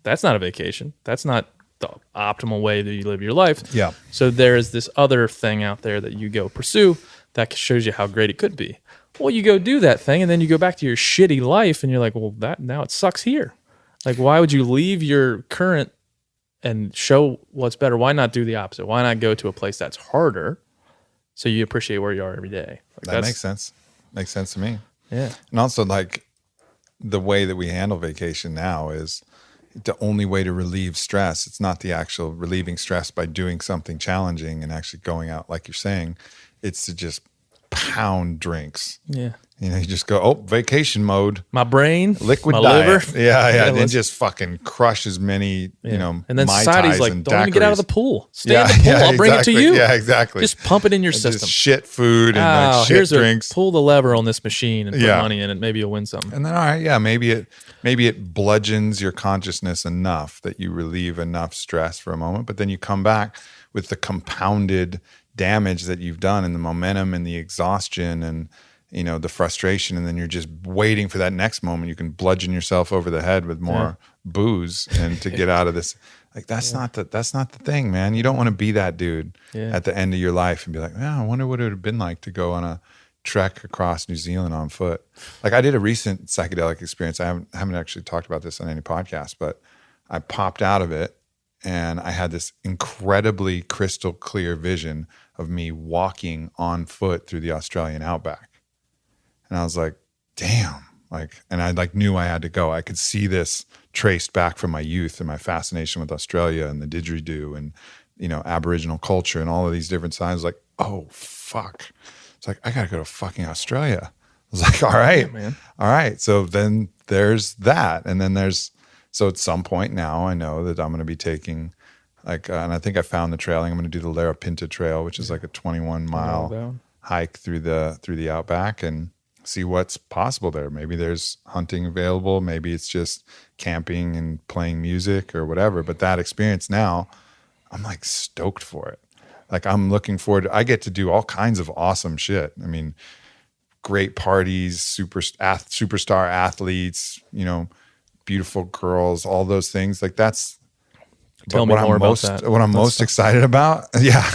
that's not a vacation. That's not the optimal way that you live your life. Yeah. So there is this other thing out there that you go pursue that shows you how great it could be. Well, you go do that thing and then you go back to your shitty life and you're like, well, now it sucks here. Like, why would you leave your current and show what's better. Why not do the opposite? Why not go to a place that's harder so you appreciate where you are every day? Like That makes sense. Makes sense to me. Yeah. And also, like, the way that we handle vacation now is the only way to relieve stress. It's not the actual relieving stress by doing something challenging and actually going out, like you're saying. It's to just pound drinks. Yeah. You know, you just go, vacation mode. My brain, Liquid my diet. liver. Yeah. And then just fucking crush as many, And then Mai society's Tais like, and don't even get out of the daiquiris. pool. Stay in the pool. I'll bring it to you. Yeah, exactly. Just pump it in your And system. just shit food and like shit here's drinks. pull the lever on this machine and put Yeah. money in it. Maybe you'll win something. And then, all right, yeah, maybe it bludgeons your consciousness enough that you relieve enough stress for a moment, but then you come back with the compounded damage that you've done and the momentum and the exhaustion and, the frustration. And then you're just waiting for that next moment. You can bludgeon yourself over the head with more booze and to get out of this. Like, that's not the thing, man. You don't want to be that dude at the end of your life and be like, I wonder what it would have been like to go on a trek across New Zealand on foot. Like, I did a recent psychedelic experience. I haven't actually talked about this on any podcast, but I popped out of it and I had this incredibly crystal clear vision of me walking on foot through the Australian outback. And I was like, damn. And I knew I had to go. I could see this traced back from my youth and my fascination with Australia and the didgeridoo and, Aboriginal culture and all of these different signs. Like, oh, fuck. It's like, I got to go to fucking Australia. I was like, all right, man. All right. So then there's that. And then so at some point now I know that I'm going to be taking and I think I found the trailing. I'm going to do the Larapinta Trail, which is like a 21-mile hike through the outback and see what's possible there. Maybe there's hunting available. Maybe it's just camping and playing music or whatever. But that experience now, I'm like stoked for it. Like, I'm looking forward I get to do all kinds of awesome shit. I mean, great parties, superstar athletes, beautiful girls, all those things. Like, that's Tell me more about that. What I'm most excited about. Yeah.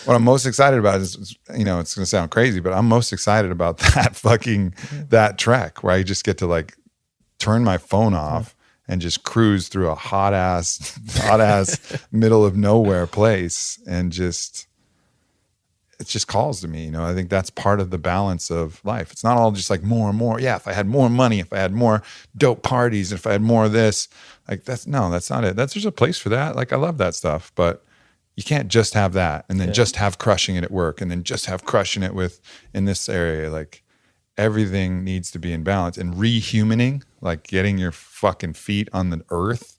What I'm most excited about is, it's going to sound crazy, but I'm most excited about that trek where I just get to like turn my phone off and just cruise through a hot ass middle of nowhere place. And it just calls to me, I think that's part of the balance of life. It's not all just like more and more. Yeah. If I had more money, if I had more dope parties, if I had more of this, like that's not it. There's a place for that. Like, I love that stuff, but you can't just have that and then just have crushing it at work and then just have crushing it in this area. Like, everything needs to be in balance and rehumaning, like getting your fucking feet on the earth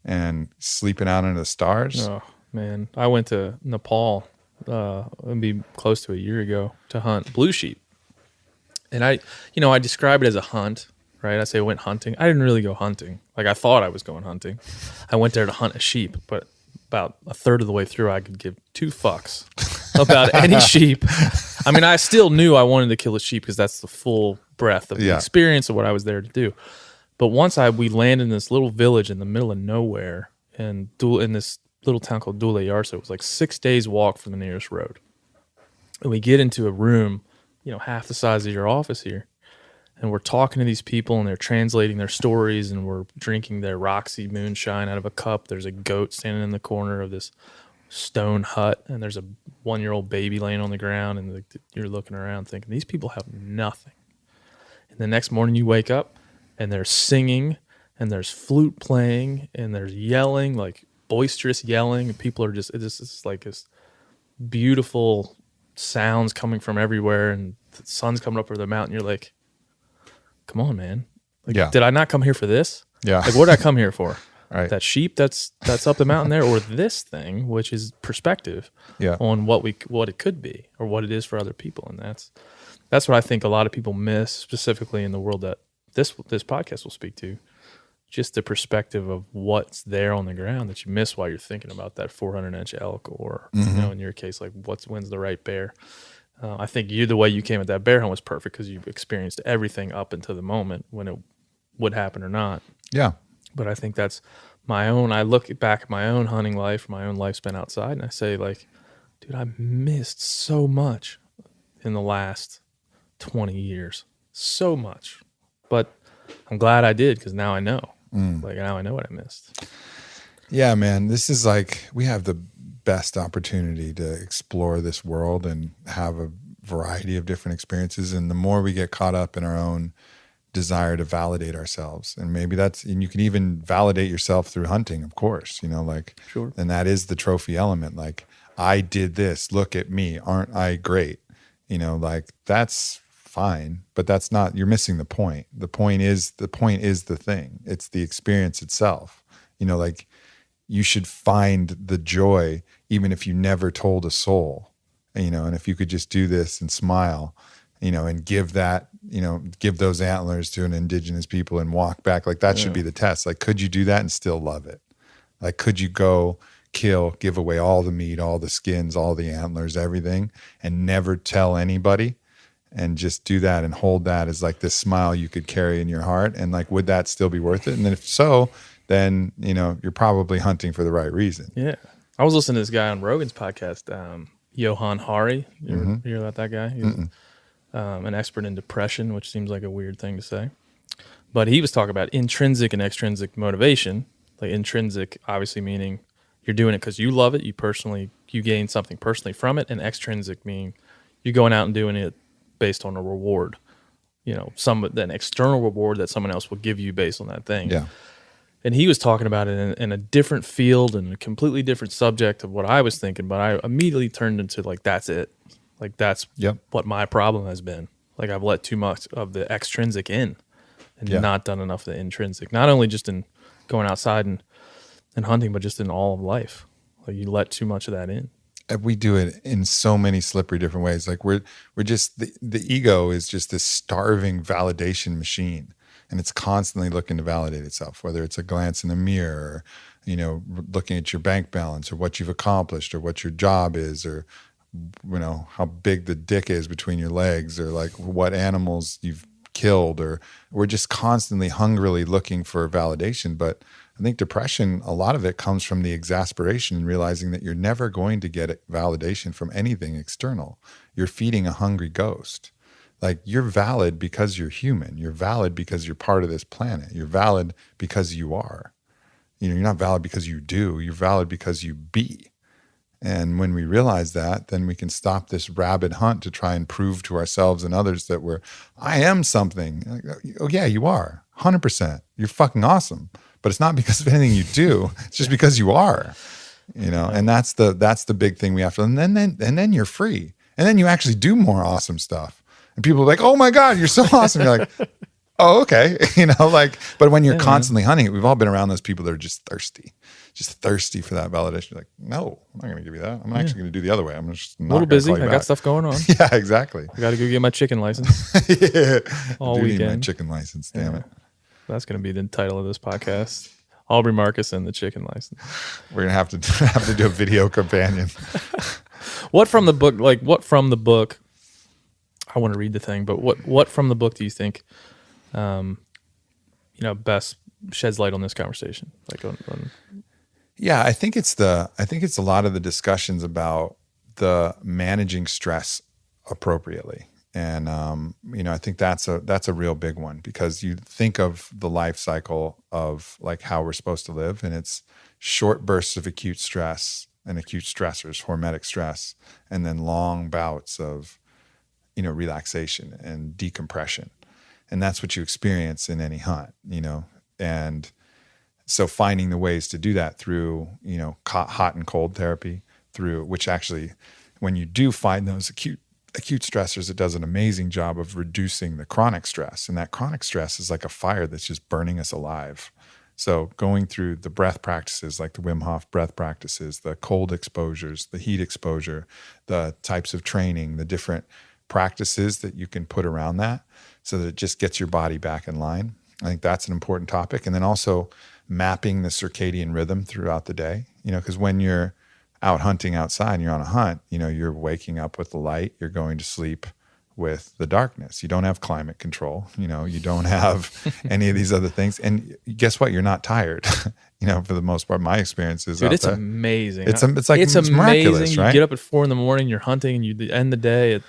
and sleeping out under the stars. Oh man. I went to Nepal, it'd be close to a year ago, to hunt blue sheep. And I describe it as a hunt, right? I say I went hunting. I didn't really go hunting. Like, I thought I was going hunting. I went there to hunt a sheep, but about a third of the way through, I could give two fucks about any sheep. I mean, I still knew I wanted to kill a sheep because that's the full breadth of the experience of what I was there to do. But once we landed in this little village in the middle of nowhere in this little town called Dule Yarsa, it was like 6 days walk from the nearest road. And we get into a room, half the size of your office here. And we're talking to these people and they're translating their stories and we're drinking their Roxy moonshine out of a cup. There's a goat standing in the corner of this stone hut and there's a 1-year-old baby laying on the ground and you're looking around thinking, these people have nothing. And the next morning you wake up and they're singing and there's flute playing and there's yelling, like boisterous yelling. And people are it's like this beautiful sounds coming from everywhere and the sun's coming up over the mountain. You're like, come on, man. Like, did I not come here for this? Yeah. Like, what did I come here for? Right. That sheep that's up the mountain there, or this thing, which is perspective on what it could be or what it is for other people. And that's what I think a lot of people miss, specifically in the world that this podcast will speak to. Just the perspective of what's there on the ground that you miss while you're thinking about that 400-inch elk or, in your case, like when's the right bear. I think the way you came at that bear hunt was perfect because you experienced everything up until the moment when it would happen or not. Yeah. But I think that's I look back at my own hunting life, my own life spent outside, and I say, like, dude, I missed so much in the last 20 years. So much. But I'm glad I did because now I know. Like, now I know what I missed. Yeah, man, this is like, we have the best opportunity to explore this world and have a variety of different experiences. And the more we get caught up in our own desire to validate ourselves, and maybe and you can even validate yourself through hunting, of course, like, Sure. and that is the trophy element. Like, I did this, look at me, aren't I great? Like, that's fine, but that's not, you're missing the point. The point is the thing. It's the experience itself. Like, you should find the joy, even if you never told a soul, and if you could just do this and smile, and give that, give those antlers to an indigenous people and walk back. Like, that should be the test. Like, could you do that and still love it? Like, could you go give away all the meat, all the skins, all the antlers, everything, and never tell anybody, and just do that and hold that as like this smile you could carry in your heart? And like, would that still be worth it? And then if so, then, you're probably hunting for the right reason. Yeah. I was listening to this guy on Rogan's podcast, Johan Hari. You ever hear about that guy? He's an expert in depression, which seems like a weird thing to say. But he was talking about intrinsic and extrinsic motivation. Like, intrinsic, obviously, meaning you're doing it because you love it. You gain something personally from it. And extrinsic meaning you're going out and doing it based on a reward. An external reward that someone else will give you based on that thing. Yeah. And he was talking about it in a different field and a completely different subject of what I was thinking, but I immediately turned into like, that's it. Like, that's what my problem has been. Like, I've let too much of the extrinsic in and not done enough of the intrinsic, not only just in going outside and hunting, but just in all of life. Like, you let too much of that in. We do it in so many slippery different ways. Like, we're just, the ego is just this starving validation machine. And it's constantly looking to validate itself, whether it's a glance in the mirror, or, looking at your bank balance, or what you've accomplished, or what your job is, or, how big the dick is between your legs, or like what animals you've killed, or we're just constantly hungrily looking for validation. But I think depression, a lot of it comes from the exasperation and realizing that you're never going to get validation from anything external. You're feeding a hungry ghost. Like, you're valid because you're human. You're valid because you're part of this planet. You're valid because you are. You're not valid because you do. You're valid because you be. And when we realize that, then we can stop this rabid hunt to try and prove to ourselves and others that I am something. Like, oh yeah, you are. 100%. You're fucking awesome. But it's not because of anything you do. It's just because you are. And that's the big thing we have to. And then you're free. And then you actually do more awesome stuff. And people are like, oh my God, you're so awesome. You're like, oh, okay. But when you're constantly hunting it, we've all been around those people that are just thirsty for that validation. You're like, no, I'm not going to give you that. I'm actually going to do the other way. I'm just not a little busy. I got stuff going on. Yeah, exactly. I got to go get my chicken license. All I do weekend. need my chicken license. Damn it. That's going to be the title of this podcast. Aubrey Marcus and the chicken license. We're going to have to do a video companion. What from the book, I want to read the thing, but what from the book do you think, best sheds light on this conversation? Like on Yeah, I think it's a lot of the discussions about the managing stress appropriately. And, I think that's a real big one, because you think of the life cycle of like how we're supposed to live, and it's short bursts of acute stress and acute stressors, hormetic stress, and then long bouts of, relaxation and decompression. And that's what you experience in any hunt, and so finding the ways to do that through, hot and cold therapy, through which actually, when you do find those acute stressors, it does an amazing job of reducing the chronic stress. And that chronic stress is like a fire that's just burning us alive. So going through the breath practices, like the Wim Hof breath practices, the cold exposures, the heat exposure, the types of training, the different practices that you can put around that so that it just gets your body back in line. I think that's an important topic. And then also mapping the circadian rhythm throughout the day, because when you're out hunting outside and you're on a hunt, you're waking up with the light, you're going to sleep with the darkness. You don't have climate control, you don't have any of these other things. And guess what? You're not tired. For the most part, my experience is, dude, it's amazing. It's miraculous, You right? get up at 4 a.m, you're hunting, and you end the day at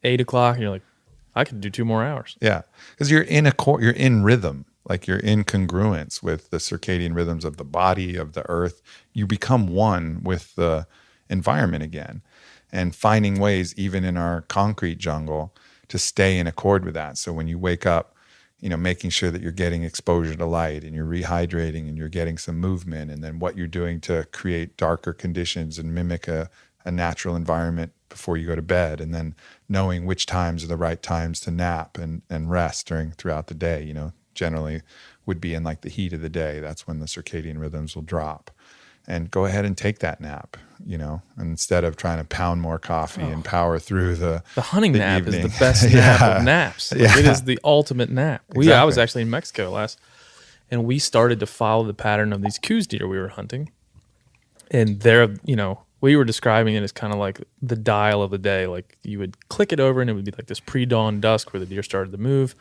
8 o'clock, and you're like, I could do 2 more hours. Yeah. Because you're in rhythm. Like you're in congruence with the circadian rhythms of the body, of the earth. You become one with the environment again, and finding ways, even in our concrete jungle, to stay in accord with that. So when you wake up, making sure that you're getting exposure to light and you're rehydrating and you're getting some movement, and then what you're doing to create darker conditions and mimic a natural environment before you go to bed, and then knowing which times are the right times to nap and rest throughout the day. Generally would be in like the heat of the day. That's when the circadian rhythms will drop. And go ahead and take that nap, instead of trying to pound more coffee and power through the hunting nap evening. is the best nap of naps. Like, it is the ultimate nap. Exactly. I was actually in Mexico and we started to follow the pattern of these coos deer we were hunting. And we were describing it as kind of like the dial of the day. Like you would click it over and it would be like this pre-dawn dusk where the deer started to move.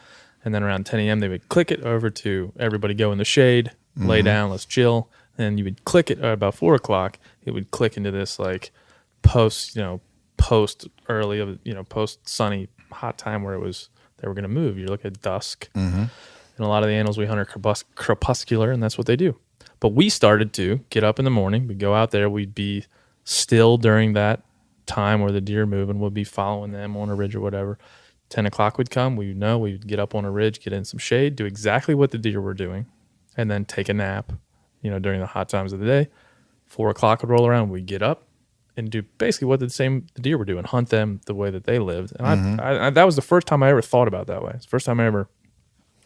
And then around 10 a.m. they would click it over to everybody go in the shade, lay down, let's chill. And you would click it about 4 o'clock. It would click into this like post sunny hot time where they were going to move. You look at dusk, and a lot of the animals we hunt are crepuscular, and that's what they do. But we started to get up in the morning. We'd go out there. We'd be still during that time where the deer move, and we'd be following them on a ridge or whatever. 10 o'clock would come. We'd get up on a ridge, get in some shade, do exactly what the deer were doing, and then take a nap, during the hot times of the day. 4 o'clock would roll around. We'd get up and do basically what the deer were doing, hunt them the way that they lived. And I that was the first time I ever thought about that way. It's the first time I ever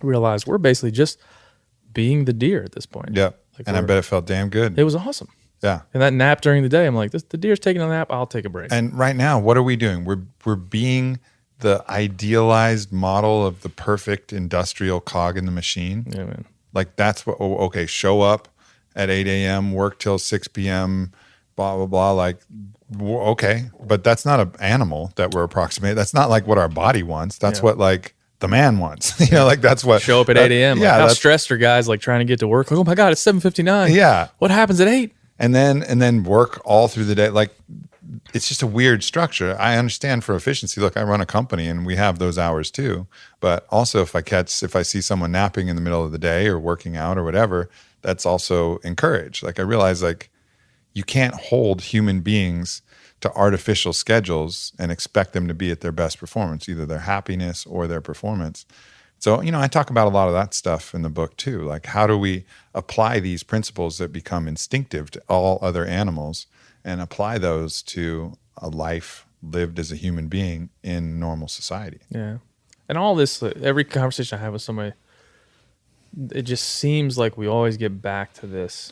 realized we're basically just being the deer at this point. Yeah. And I bet it felt damn good. It was awesome. Yeah. And that nap during the day, I'm like, the deer's taking a nap, I'll take a break. And right now, what are we doing? We're being the idealized model of the perfect industrial cog in the machine. Yeah, man. Like that's what, okay, show up at 8 a.m., work till 6 p.m., blah, blah, blah. Like, okay, but that's not an animal that we're approximating. That's not like what our body wants. That's what like the man wants. Like that's what. Show up at 8 a.m. Yeah. Like, how stressed are guys like trying to get to work? Like, oh my God, it's 7:59. Yeah. What happens at 8? And then work all through the day. Like, it's just a weird structure. I understand for efficiency. Look, I run a company and we have those hours too. But also if I see someone napping in the middle of the day or working out or whatever, that's also encouraged. Like I realize like you can't hold human beings to artificial schedules and expect them to be at their best performance, either their happiness or their performance. So, I talk about a lot of that stuff in the book too. Like how do we apply these principles that become instinctive to all other animals and apply those to a life lived as a human being in normal society? Yeah. And all this, every conversation I have with somebody, it just seems like we always get back to this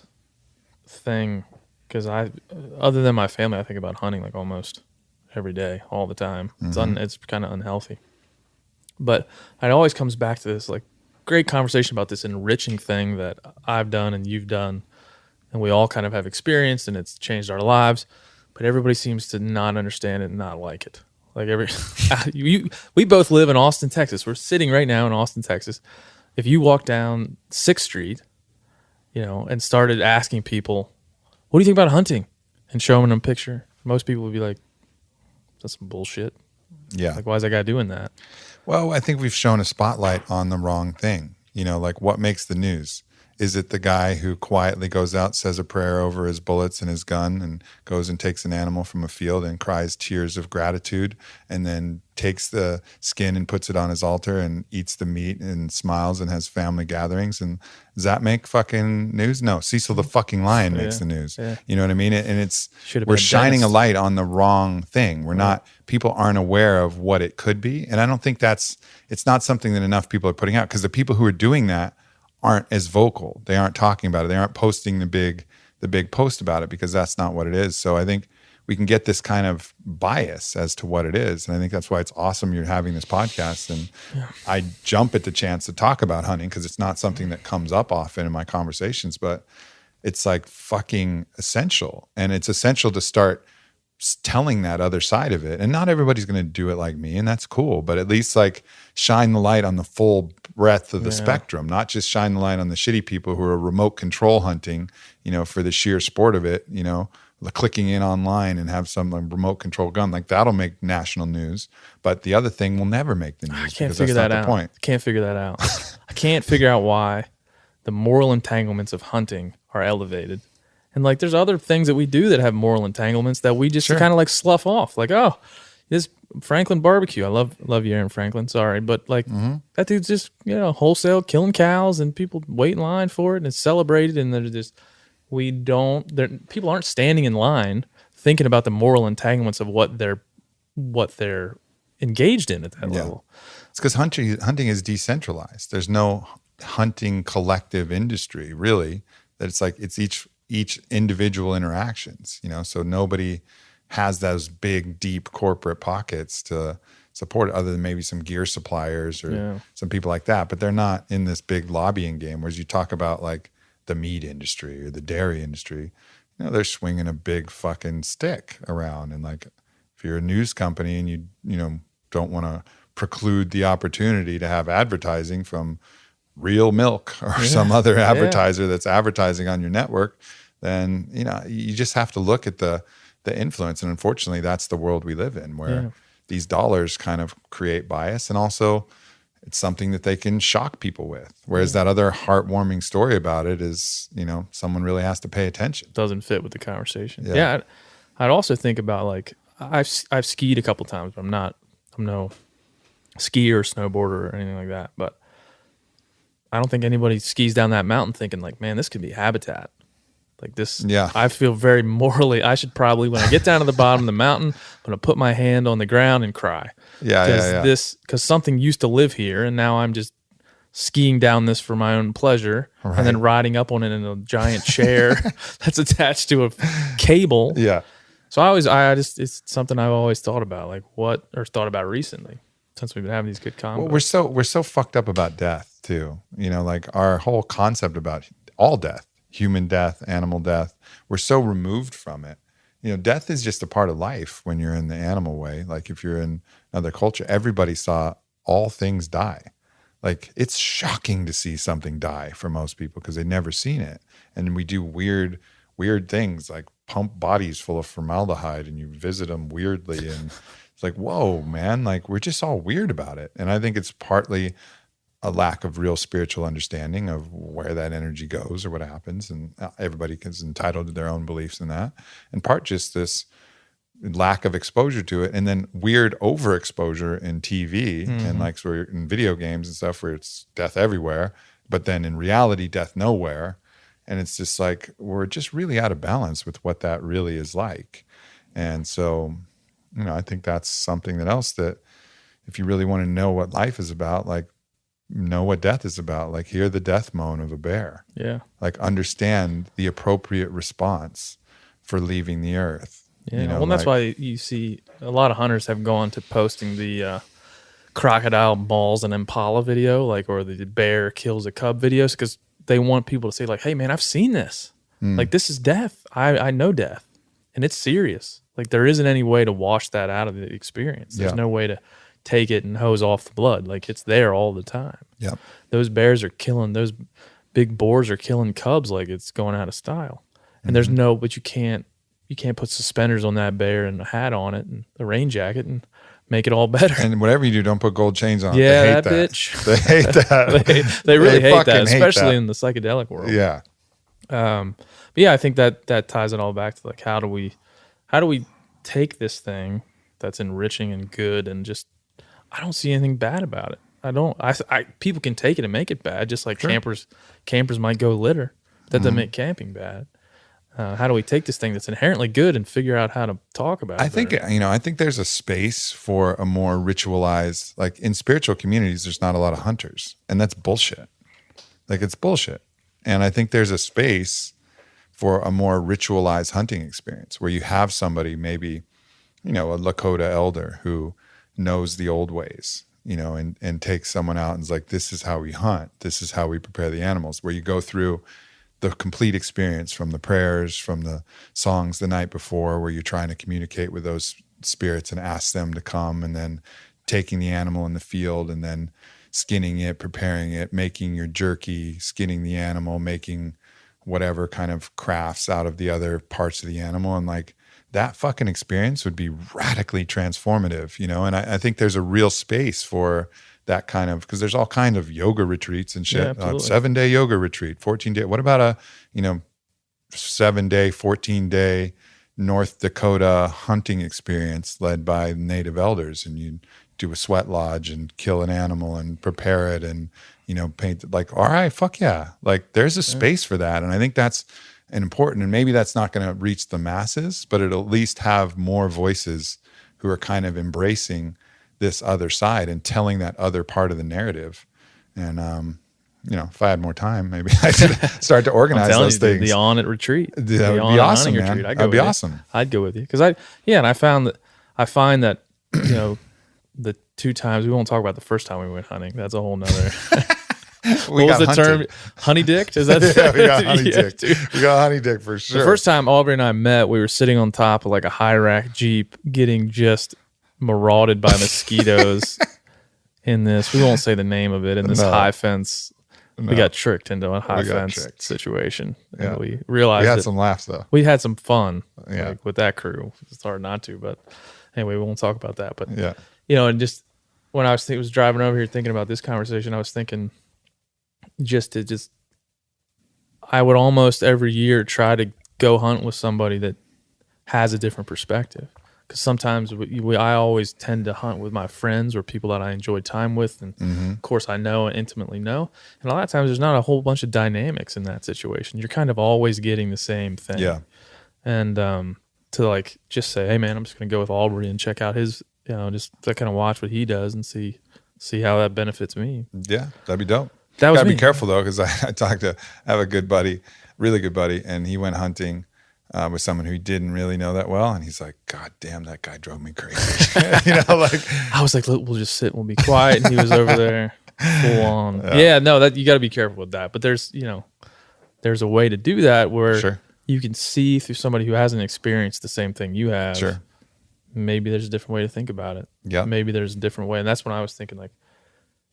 thing. Because other than my family, I think about hunting like almost every day, all the time. It's kind of unhealthy. But it always comes back to this like great conversation about this enriching thing that I've done and you've done, and we all kind of have experienced, and it's changed our lives. But everybody seems to not understand it and not like it. Like we both live in Austin, Texas. We're sitting right now in Austin, Texas. If you walk down 6th Street, and started asking people, what do you think about hunting? And showing them a picture, most people would be like, that's some bullshit. Yeah. Like, why is that guy doing that? Well, I think we've shown a spotlight on the wrong thing. Like what makes the news? Is it the guy who quietly goes out, says a prayer over his bullets and his gun, and goes and takes an animal from a field and cries tears of gratitude, and then takes the skin and puts it on his altar and eats the meat and smiles and has family gatherings? And does that make fucking news? No, Cecil the fucking lion makes the news. Yeah. You know what I mean? And we're shining a light on the wrong thing. We're not, people aren't aware of what it could be. And I don't think it's not something that enough people are putting out, because the people who are doing that aren't as vocal. They aren't talking about it. They aren't posting the big post about it, because that's not what it is. So I think we can get this kind of bias as to what it is. And I think that's why it's awesome you're having this podcast. And I jump at the chance to talk about hunting, because it's not something that comes up often in my conversations, but it's like fucking essential. And it's essential to start telling that other side of it. And not everybody's going to do it like me, and that's cool, but at least like shine the light on the full breadth of the spectrum, not just shine the light on the shitty people who are remote control hunting, for the sheer sport of it, clicking in online and have some remote control gun. Like that'll make national news, but the other thing will never make the news. I can't figure that out. Can't figure that out. I can't figure out why the moral entanglements of hunting are elevated. And like, there's other things that we do that have moral entanglements that we just kind of like slough off. Like, oh, this Franklin barbecue. I love you, Aaron Franklin. Sorry. But like that dude's just, wholesale killing cows and people wait in line for it and it's celebrated. And they're just, people aren't standing in line thinking about the moral entanglements of what they're engaged in at that level. It's because hunting is decentralized. There's no hunting collective industry really, that it's like, it's each individual interactions, so nobody has those big, deep corporate pockets to support it other than maybe some gear suppliers or some people like that. But they're not in this big lobbying game. Whereas you talk about like the meat industry or the dairy industry, they're swinging a big fucking stick around. And like, if you're a news company and you don't want to preclude the opportunity to have advertising from Real Milk or some other advertiser that's advertising on your network, then, you just have to look at the influence. And unfortunately, that's the world we live in, where these dollars kind of create bias. And also it's something that they can shock people with. Whereas that other heartwarming story about it is, someone really has to pay attention. Doesn't fit with the conversation. Yeah. I'd also think about like, I've skied a couple times, but I'm no skier or snowboarder or anything like that. But I don't think anybody skis down that mountain thinking like, man, this could be habitat. Like this, I feel very morally, I should probably, when I get down to the bottom of the mountain, I'm going to put my hand on the ground and cry. Because something used to live here, and now I'm just skiing down this for my own pleasure, and then riding up on it in a giant chair that's attached to a cable. Yeah. So it's something I've always thought about, thought about recently, since we've been having these good combos. Well, we're so fucked up about death too. Like our whole concept about all death. Human death, animal death. We're so removed from it. Death is just a part of life when you're in the animal way. Like if you're in another culture, everybody saw all things die. Like it's shocking to see something die for most people because they've never seen it. And we do weird things like pump bodies full of formaldehyde and you visit them weirdly. And it's like, whoa, man, like we're just all weird about it. And I think it's partly a lack of real spiritual understanding of where that energy goes or what happens. And everybody is entitled to their own beliefs in that. And part just this lack of exposure to it. And then weird overexposure in TV and like so in video games and stuff where it's death everywhere, but then in reality, death nowhere. And it's just like, we're just really out of balance with what that really is like. And so, I think that's something else that if you really want to know what life is about, like, know what death is about, like hear the death moan of a bear. Yeah. Like understand the appropriate response for leaving the earth. Yeah. Well, that's why you see a lot of hunters have gone to posting the crocodile mauls an impala video, or the bear kills a cub videos, because they want people to say like, hey man, I've seen this. Like this is death. I know death and it's serious. Like there isn't any way to wash that out of the experience. There's no way to take it and hose off the blood. Like it's there all the time. Yeah. Those bears are killing, those big boars are killing cubs like it's going out of style. And there's but you can't put suspenders on that bear and a hat on it and a rain jacket and make it all better. And whatever you do, don't put gold chains on. Yeah, they hate that bitch. They hate that. they really hate that, especially in the psychedelic world. Yeah. But yeah, I think that ties it all back to like, how do we take this thing that's enriching and good and just, I don't see anything bad about it. I people can take it and make it bad, just like campers might go litter. That doesn't make camping bad. How do we take this thing that's inherently good and figure out how to talk about it? I think there's a space for a more ritualized, like in spiritual communities, there's not a lot of hunters, and that's bullshit. Like it's bullshit. And I think there's a space for a more ritualized hunting experience where you have somebody, maybe, a Lakota elder who knows the old ways, and takes someone out and is like, this is how we hunt. This is how we prepare the animals, where you go through the complete experience, from the prayers, from the songs the night before, where you're trying to communicate with those spirits and ask them to come, and then taking the animal in the field and then skinning it, preparing it, making your jerky, skinning the animal, making whatever kind of crafts out of the other parts of the animal. And like that fucking experience would be radically transformative, you know? And I think there's a real space for that kind of, because there's all kind of yoga retreats and shit. 7-day yoga retreat, 14-day. What about a, 7-day, 14-day North Dakota hunting experience led by native elders, and you do a sweat lodge and kill an animal and prepare it and, paint it. Like, all right, fuck yeah. Like there's a space for that. And I think that's important. And maybe that's not going to reach the masses, but it'll at least have more voices who are kind of embracing this other side and telling that other part of the narrative. And, if I had more time, maybe I could start to organize those things. The Onnit retreat. That would be awesome, man. That'd be awesome. I'd go with you. Because and I find that, the 2 times, we won't talk about the first time we went hunting. That's a whole nother. What was the term? Honey dick? Is that? Yeah, we got honey dick. We got honey dick for sure. The first time Aubrey and I met, we were sitting on top of like a high rack Jeep getting just marauded by mosquitoes in this. We won't say the name of it. In this high fence. We got tricked into a high fence situation. And we realized we had some laughs though. We had some fun with that crew. It's hard not to, but anyway, we won't talk about that. But and just when I was driving over here thinking about this conversation, I was thinking I would almost every year try to go hunt with somebody that has a different perspective. Because sometimes I always tend to hunt with my friends or people that I enjoy time with. And of course I know and intimately know. And a lot of times there's not a whole bunch of dynamics in that situation. You're kind of always getting the same thing. Yeah. And to like just say, hey man, I'm just going to go with Aubrey and check out his, just to kind of watch what he does and see how that benefits me. Yeah, that'd be dope. That was Gotta be careful though, because I have a good buddy, really good buddy, and he went hunting with someone who he didn't really know that well, and he's like, God damn, that guy drove me crazy. I was like, we'll just sit and we'll be quiet, and he was over there full on. That you got to be careful with that. But there's a way to do that where you can see through somebody who hasn't experienced the same thing you have. Sure. Maybe there's a different way to think about it. Yeah. Maybe there's a different way, and that's when I was thinking like,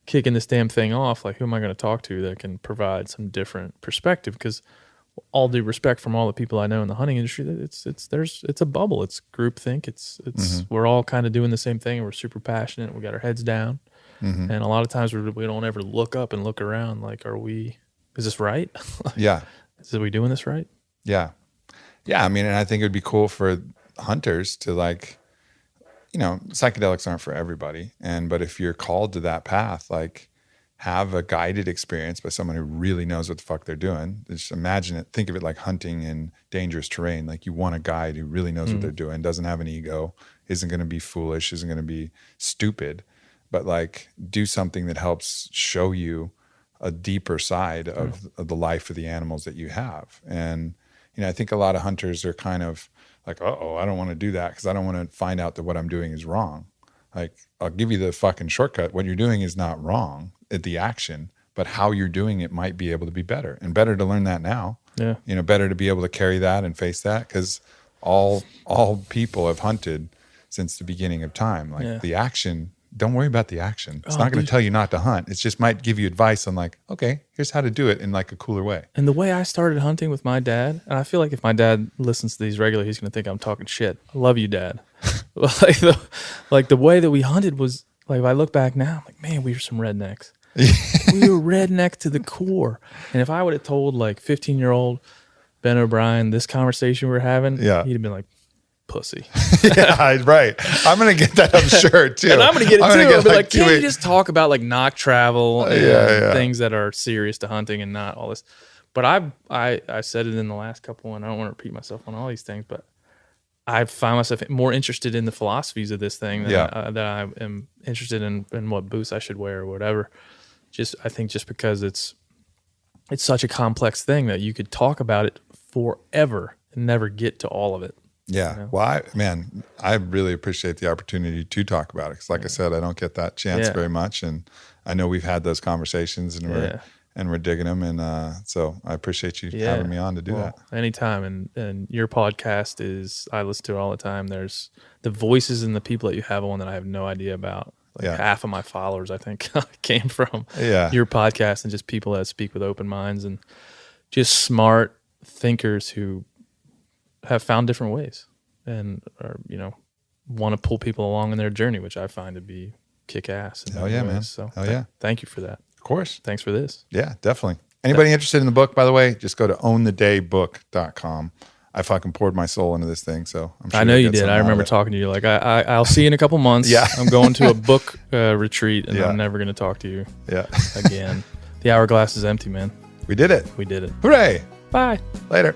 kicking this damn thing off, like who am I going to talk to that can provide some different perspective? Because all due respect from all the people I know in the hunting industry, it's a bubble. It's groupthink. It's we're all kind of doing the same thing. And we're super passionate. We got our heads down, and a lot of times we don't ever look up and look around. Like, is this right? Are we doing this right? Yeah. I mean, and I think it would be cool for hunters to like, psychedelics aren't for everybody. But if you're called to that path, like have a guided experience by someone who really knows what the fuck they're doing. Just imagine it, think of it like hunting in dangerous terrain. Like you want a guide who really knows what they're doing, doesn't have an ego, isn't going to be foolish, isn't going to be stupid, but like do something that helps show you a deeper side of the life of the animals that you have. And, I think a lot of hunters are kind of like, I don't want to do that because I don't want to find out that what I'm doing is wrong. Like, I'll give you the fucking shortcut. What you're doing is not wrong at the action, but how you're doing it might be able to be better. And better to learn that now. Yeah. Better to be able to carry that and face that, because all people have hunted since the beginning of time. Like the action, don't worry about the action. It's not going to tell you not to hunt. It just might give you advice on like, okay, here's how to do it in like a cooler way. And the way I started hunting with my dad, and I feel like if my dad listens to these regularly, he's going to think I'm talking shit. I love you, Dad. like the way that we hunted was like, if I look back now, I'm like, man, we were some rednecks. We were redneck to the core. And if I would have told like 15-year-old Ben O'Brien this conversation we're having, he'd have been like, pussy. Yeah, right. I'm going to get that, I'm sure, too. And I'm going to get it, too. I'll be like, can't you just talk about like knock travel and things that are serious to hunting and not all this? But I said it in the last couple, and I don't want to repeat myself on all these things, but I find myself more interested in the philosophies of this thing than I am interested in what boots I should wear or whatever. I think just because it's such a complex thing that you could talk about it forever and never get to all of it. Yeah. Well, I really appreciate the opportunity to talk about it. Because like I said, I don't get that chance very much. And I know we've had those conversations, and and we're digging them. And so I appreciate you having me on to do that. Anytime. And your podcast I listen to it all the time. There's the voices and the people that you have on that I have no idea about. Like half of my followers, I think, came from your podcast, and just people that speak with open minds and just smart thinkers who have found different ways and are, want to pull people along in their journey, which I find to be kick ass. Oh yeah, man. So thank you for that. Of course. Thanks for this. Yeah, definitely. Anybody interested in the book, by the way, just go to ownthedaybook.com. I fucking poured my soul into this thing, so I'm sure I know you did. I remember talking to you like, I'll see you in a couple months. I'm going to a book retreat, and I'm never going to talk to you again. The hourglass is empty, man. We did it. Hooray. Bye. Later.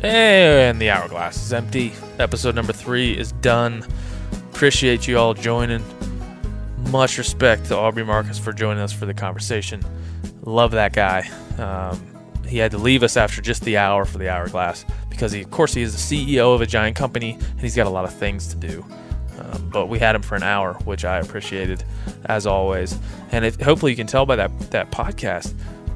And the hourglass is empty. Episode number 3 is done. Appreciate you all joining. Much respect to Aubrey Marcus for joining us for the conversation. Love that guy. He had to leave us after just the hour for the hourglass because he is the CEO of a giant company and he's got a lot of things to do. But we had him for an hour, which I appreciated as always. And hopefully you can tell by that podcast,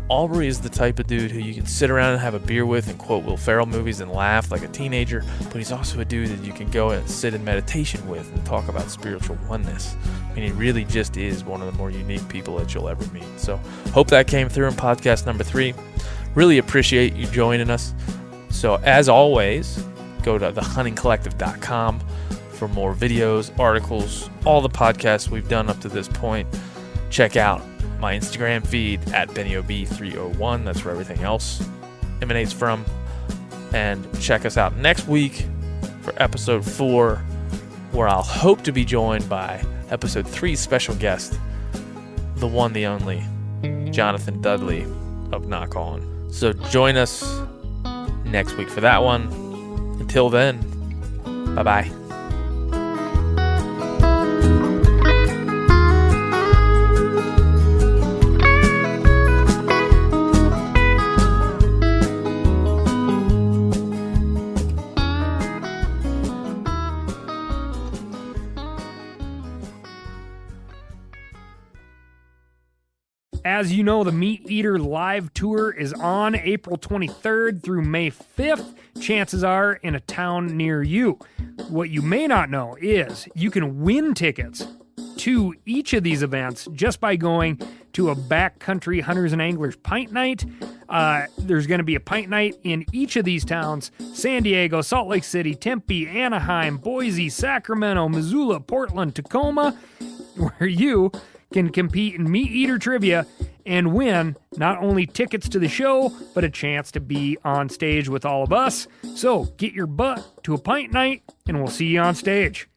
Aubrey is the type of dude who you can sit around and have a beer with and quote Will Ferrell movies and laugh like a teenager, but he's also a dude that you can go and sit in meditation with and talk about spiritual oneness. I mean, he really just is one of the more unique people that you'll ever meet. So hope that came through in podcast number 3. Really appreciate you joining us. So as always, go to thehuntingcollective.com for more videos, articles, all the podcasts we've done up to this point. Check out my Instagram feed at BennyOB301. That's where everything else emanates from. And check us out next week for episode 4, where I'll hope to be joined by episode 3 special guest, the one, the only, Jonathan Dudley of Knock On. So join us next week for that one. Until then, bye-bye. As you know, the Meat Eater live tour is on April 23rd through May 5th. Chances are in a town near you. What you may not know is you can win tickets to each of these events just by going to a backcountry hunters and anglers pint night. There's going to be a pint night in each of these towns: San Diego, Salt Lake City, Tempe, Anaheim, Boise, Sacramento, Missoula, Portland, Tacoma, where you can compete in Meat Eater trivia and win not only tickets to the show, but a chance to be on stage with all of us. So get your butt to a pint night, and we'll see you on stage.